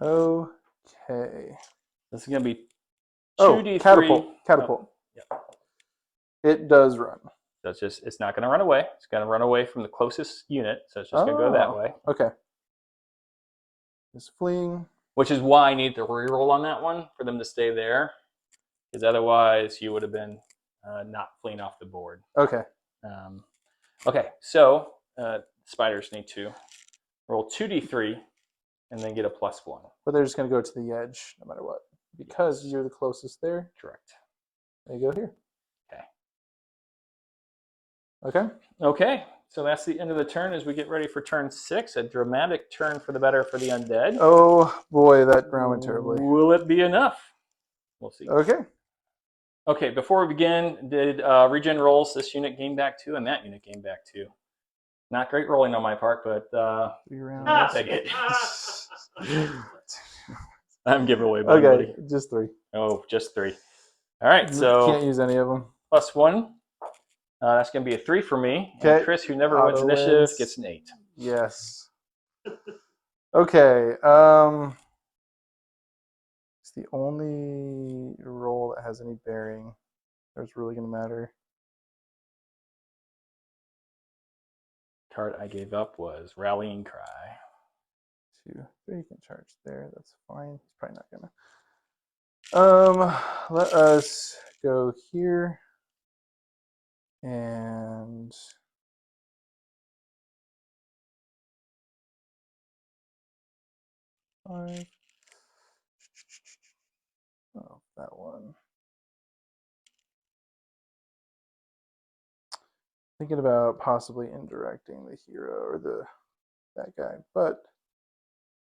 Okay. This is going to be 2d3. Catapult. Oh, yeah. It does run. So it's not going to run away. It's going to run away from the closest unit. So it's just going to go that way. Okay. It's fleeing. Which is why I need to reroll on that one for them to stay there. Because otherwise you would have been not fleeing off the board. Okay. Okay, so spiders need to roll 2d3 and then get a +1. But they're just going to go to the edge no matter what. Because you're the closest there. Correct. They go here. Okay. Okay. Okay, so that's the end of the turn as we get ready for turn 6. A dramatic turn for the better for the undead. Oh boy, that round went terribly. Will it be enough? We'll see. Okay. Okay, before we begin, did regen rolls this unit gain back 2 and that unit gain back 2? Not great rolling on my part, but 3 rounds. I'll take it. I'm giving away money. Okay, just 3. Oh, just 3. All right, so can't use any of them. +1. That's going to be a 3 for me. Okay. And Chris, who never wins initiative, gets an 8. Yes. Okay. It's the only roll that has any bearing that's really going to matter. Card I gave up was Rallying Cry. 2, 3, you can charge there. That's fine. He's probably not gonna. Let us go here and five. Oh, that one. Thinking about possibly indirecting the hero or that guy, but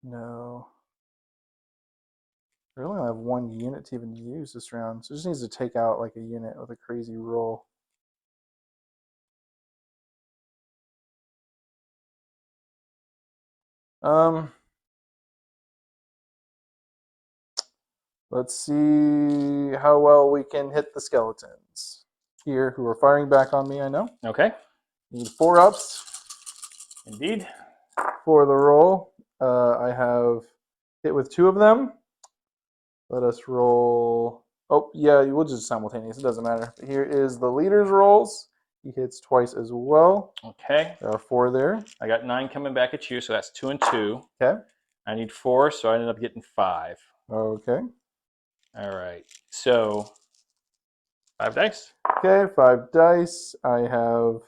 no. I really only have one unit to even use this round, so it just needs to take out like a unit with a crazy roll. Let's see how well we can hit the skeletons here who are firing back on me, I know. Okay. Need 4 ups. Indeed. For the roll. I have hit with 2 of them. Let us roll. Oh, yeah, we'll just simultaneous. It doesn't matter. Here is the leader's rolls. He hits twice as well. Okay. There are 4 there. I got 9 coming back at you, so that's 2 and 2. Okay. I need 4, so I ended up getting 5. Okay. All right. So 5 dice. Okay, 5 dice. I have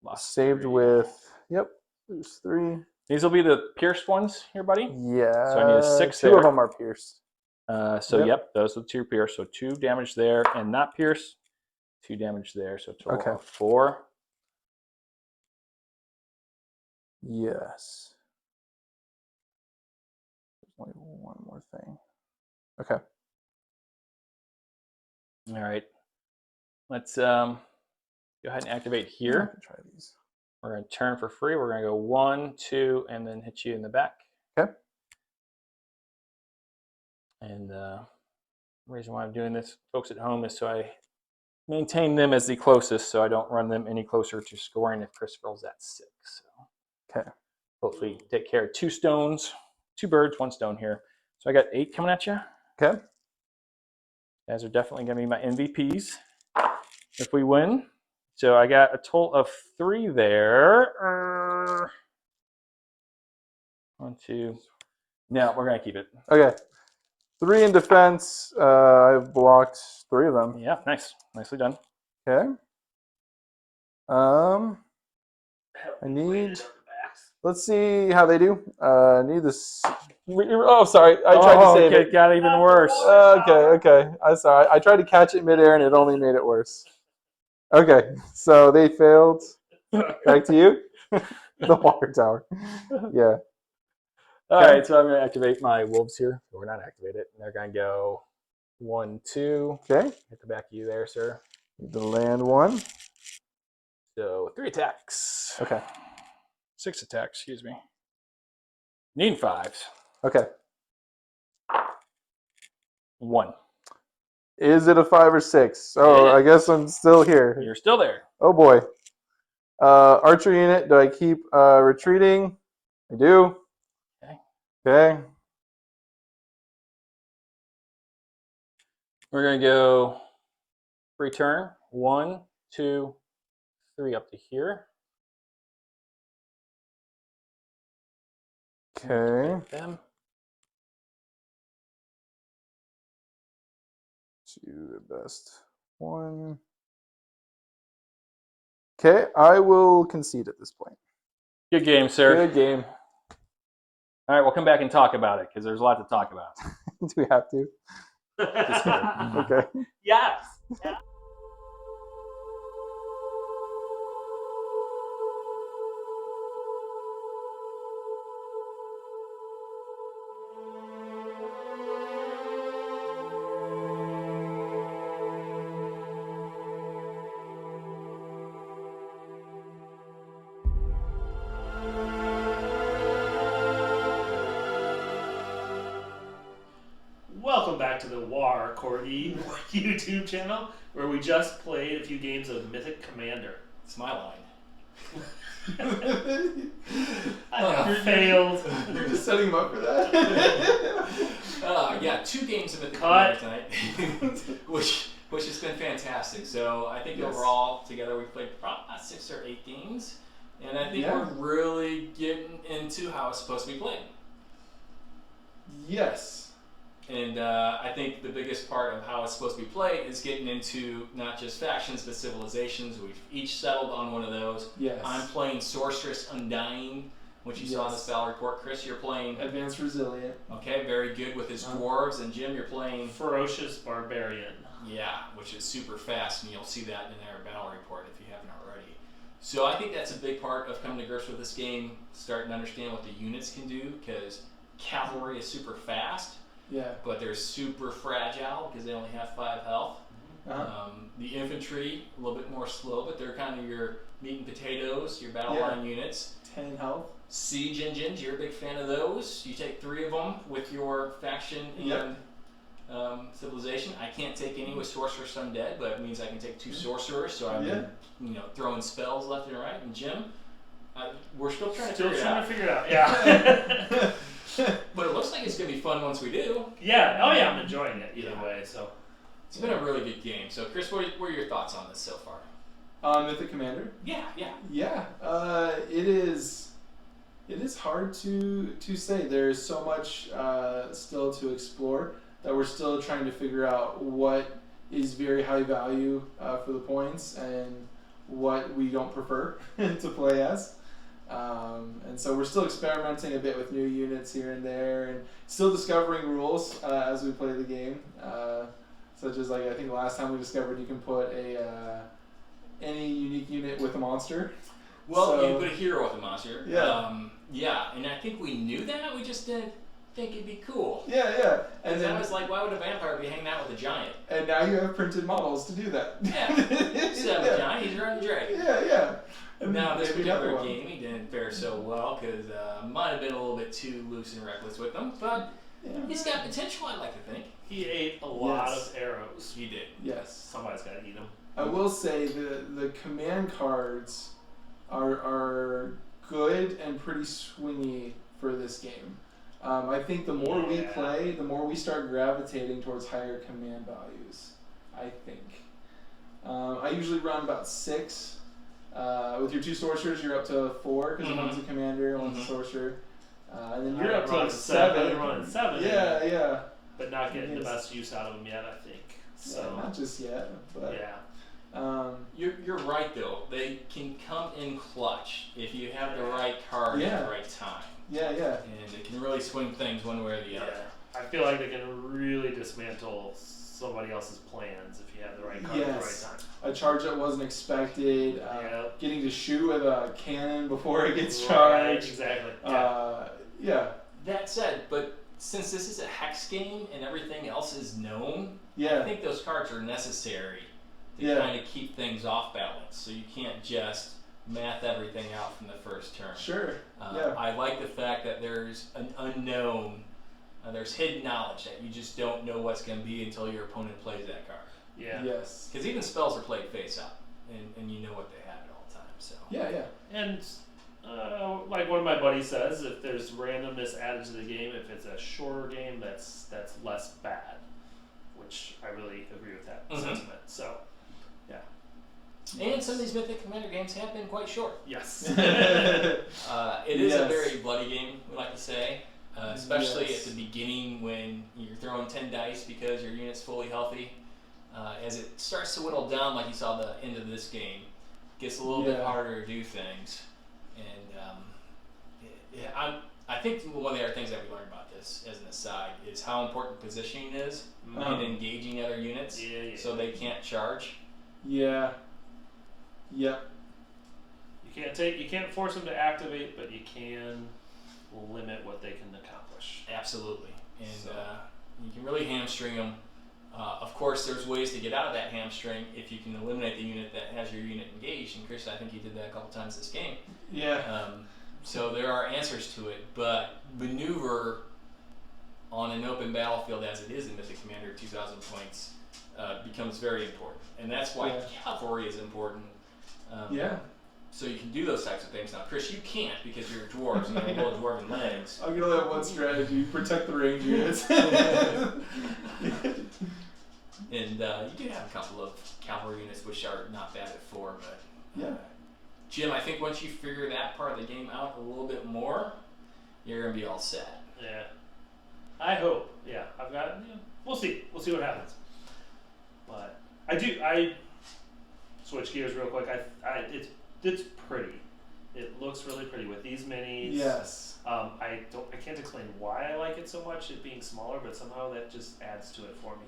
Lost saved 3. with, yep, there's 3. These will be the pierced ones here, buddy. Yeah. So I need a 6 2 there. of them are pierced. Yep, those are the 2 pierced. So 2 damage there and not pierced. 2 damage there. So total of 4. Yes. There's only one more thing. Okay. All right. Let's go ahead and activate here. I can try these. We're going to turn for free. We're going to go 1, 2, and then hit you in the back. Okay. And the reason why I'm doing this, folks at home, is so I maintain them as the closest, so I don't run them any closer to scoring if Chris rolls at 6. So okay. Hopefully take care of 2 stones, 2 birds, 1 stone here. So I got 8 coming at you. Okay. You guys are definitely going to be my MVPs if we win. So I got a total of 3 there. 1, 2. No, we're going to keep it. Okay. 3 in defense. I've blocked 3 of them. Yeah, nice. Nicely done. Okay. I need. Let's see how they do. Need this. Oh, sorry. I tried to save it. It got even worse. Okay. I'm sorry. I tried to catch it midair and it only made it worse. Okay, so they failed. Back to you. The water tower. Yeah. All right, so I'm going to activate my wolves here. We're not activate it. They're going to go 1, 2. Okay. Hit the back of you there, sir. Need to land 1. So 3 attacks. Okay. 6 attacks, excuse me. Need 5s. Okay. 1. Is it a 5 or 6? Oh, I guess I'm still here. You're still there. Oh boy. Archer unit, do I keep retreating? I do. Okay. Okay. We're going to go free turn. 1, 2, 3 up to here. Okay. Them. 2 at best. 1. Okay, I will concede at this point. Good game, sir. Good game. All right, we'll come back and talk about it because there's a lot to talk about. Do we have to? Okay. Yes. Welcome back to the War Corgi YouTube channel, where we just played a few games of Mythic Commander. It's my line. I have failed. You're just setting him up for that? Yeah, 2 games of Mythic Cut. Commander tonight, which has been fantastic. So I think Yes. overall together we've played probably about 6 or 8 games, and I think we're really getting into how it's supposed to be played. Yes. And I think the biggest part of how it's supposed to be played is getting into not just factions but civilizations. We've each settled on one of those. Yes. I'm playing Sorceress Undying, which you saw in this battle report. Chris, you're playing Advanced Resilient. Okay, very good with his dwarves, and Jim, you're playing Ferocious Barbarian. Yeah, which is super fast, and you'll see that in our battle report if you haven't already. So I think that's a big part of coming to grips with this game, starting to understand what the units can do, because cavalry is super fast, but they're super fragile because they only have 5 health. The infantry, a little bit more slow, but they're kind of your meat and potatoes, your battle line units. 10 health. Siege engines, you're a big fan of those. You take 3 of them with your faction and civilization. I can't take any with Sorceress Undead, but it means I can take 2 sorcerers, so I've been throwing spells left and right. And Jim, we're still trying to figure it out. Yeah. But it looks like it's going to be fun once we do. Yeah. Oh yeah, I'm enjoying it either way. So it's been a really good game. So Chris, what are your thoughts on this so far? Mythic Commander? Yeah. It is hard to say. There's so much still to explore that we're still trying to figure out what is very high value for the points and what we don't prefer to play as. And so we're still experimenting a bit with new units here and there, and still discovering rules as we play the game. Such as, like, I think last time we discovered you can put any unique unit with a monster. Well, you put a hero with a monster. Yeah. And I think we knew that. We just didn't think it'd be cool. Yeah. And then I was like, why would a vampire be hanging out with a giant? And now you have printed models to do that. Yeah. Instead of a giant, he's running Drake. Yeah. And now, this particular game, he didn't fare so well because might have been a little bit too loose and reckless with them, but he's got potential, I like to think. he ate a lot of arrows. He did. Yes. Somebody's got to eat them. I will say the command cards are good and pretty swingy for this game. I think the more we play, the more we start gravitating towards higher command values, I think. I usually run about 6. With your 2 sorcerers, you're up to 4 because one's a commander, one's a sorcerer. And then you're up to 7. You're running 7. Yeah. But not getting the best use out of them yet, I think. So not just yet, but You're right though. They can come in clutch if you have the right card at the right time. Yeah. And it can really swing things one way or the other. I feel like they can really dismantle somebody else's plans if you have the right card at the right time. A charge that wasn't expected, getting to shoot with a cannon before it gets charged. Exactly. That said, but since this is a hex game and everything else is known, I think those cards are necessary to kind of keep things off balance. So you can't just math everything out from the first turn. Sure. I like the fact that there's an unknown, there's hidden knowledge that you just don't know what's going to be until your opponent plays that card. Yeah. Yes. Because even spells are played face up, and you know what they have at all times. So. Yeah. And like one of my buddies says, if there's randomness added to the game, if it's a shorter game, that's less bad. Which I really agree with that sentiment. So, and some of these Mythic Commander games have been quite short. Yes. It is a very bloody game, we like to say. Especially at the beginning when you're throwing 10 dice because your unit's fully healthy. As it starts to whittle down, like you saw the end of this game, it gets a little bit harder to do things. And I think one of the other things that we learned about this, as an aside, is how important positioning is and engaging other units so they can't charge. Yeah. Yep. You can't force them to activate, but you can limit what they can accomplish. Absolutely. And you can really hamstring them. Of course, there's ways to get out of that hamstring if you can eliminate the unit that has your unit engaged. And Chris, I think you did that a couple times this game. Yeah. So there are answers to it, but maneuver on an open battlefield as it is in Mythic Commander 2,000 points becomes very important. And that's why cavalry is important. So you can do those types of things. Now, Chris, you can't because you're dwarves and you have little dwarven legs. I'm gonna have one strategy: protect the range units. And you do have a couple of cavalry units which are not bad at 4, but yeah. Jim, I think once you figure that part of the game out a little bit more, you're gonna be all set. Yeah. I hope. Yeah, I've got. You know, we'll see. We'll see what happens. But I switch gears real quick. It's pretty. It looks really pretty with these minis. Yes. I can't explain why I like it so much, it being smaller, but somehow that just adds to it for me.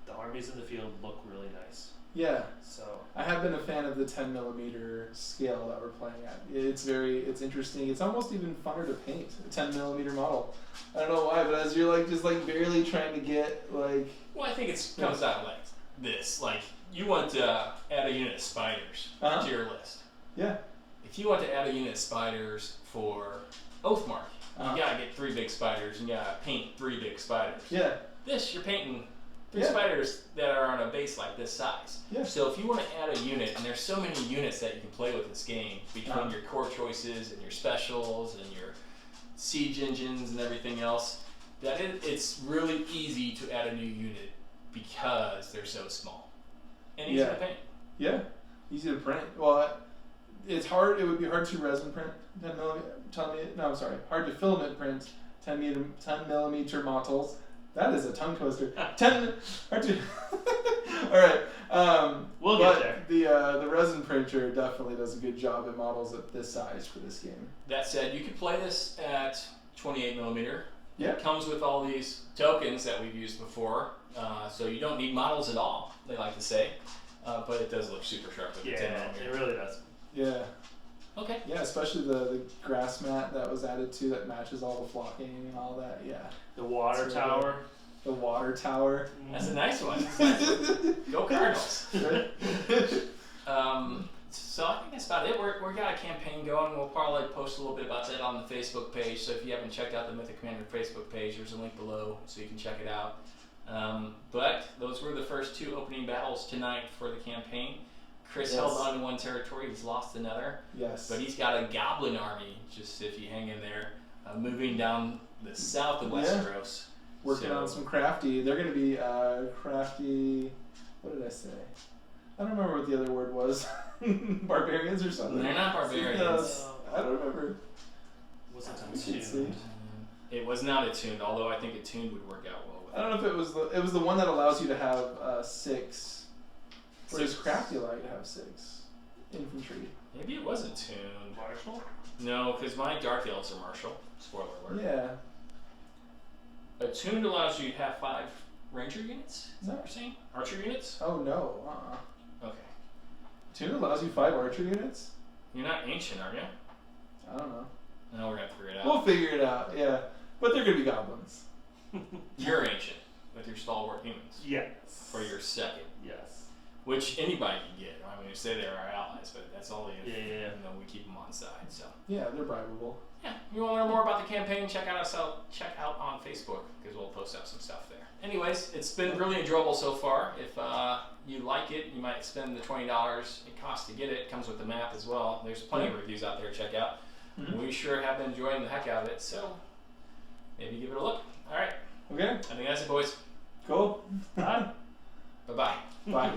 The armies in the field look really nice. Yeah. So I have been a fan of the 10mm scale that we're playing at. It's interesting. It's almost even funner to paint a 10mm model. I don't know why, but as you're just barely trying to get like. Well, I think it comes out like this. Like you want to add a unit of spiders to your list. Yeah. If you want to add a unit of spiders for Oathmark, you gotta get 3 big spiders and you gotta paint 3 big spiders. Yeah. This you're painting 3 spiders that are on a base like this size. Yeah. So if you want to add a unit, and there's so many units that you can play with this game between your core choices and your specials and your siege engines and everything else, that it's really easy to add a new unit because they're so small and easy to paint. Yeah, easy to print. Well, it's hard. It would be hard to resin print 10mm. Hard to filament print 10mm models. That is a tongue twister. Hard to. All right. We'll get there. The resin printer definitely does a good job at models at this size for this game. That said, you could play this at 28mm. Yeah. It comes with all these tokens that we've used before, so you don't need models at all, they like to say. But it does look super sharp with the 10mm. It really does. Yeah. Okay. Yeah, especially the grass mat that was added to that matches all the flocking and all that. Yeah. The water tower. The water tower. That's a nice one. Go Cardinals. So I think that's about it. We're got a campaign going. We'll probably post a little bit about that on the Facebook page. So if you haven't checked out the Mythic Commander Facebook page, there's a link below so you can check it out. But those were the first 2 opening battles tonight for the campaign. Chris held on to one territory. He's lost another. Yes. But he's got a goblin army, just if you hang in there, moving down the south of Westeros. Working on some crafty. They're going to be crafty. What did I say? I don't remember what the other word was. Barbarians or something. They're not barbarians. I don't remember. Was it attuned? It was not attuned, although I think attuned would work out well with I don't know if it was the one that allows you to have 6. Or does crafty allow you to have 6 infantry? Maybe it was attuned. Marshal? No, because my Dark Elves are martial. Spoiler alert. Yeah. Attuned allows you to have 5 ranger units? Is that what you're saying? Archer units? Oh no. Okay. Tune allows you 5 archer units? You're not ancient, are you? I don't know. No, we're going to have to figure it out. We'll figure it out, yeah. But they're going to be goblins. You're ancient with your stalwart humans. Yes. For your second. Yes. Which anybody can get. I mean, you say they're our allies, but that's all the Yeah. You know, we keep them on side. So Yeah, they're bribable. yeah, you want to learn more about the campaign? Check out on Facebook because we'll post out some stuff there. Anyways, it's been really enjoyable so far. If you like it, you might spend the $20 it costs to get it. It comes with the map as well. There's plenty of reviews out there to check out. Mm-hmm. We sure have been enjoying the heck out of it. So maybe give it a look. All right. Okay. I think that's it, boys. Cool. Bye. Bye-bye. Bye.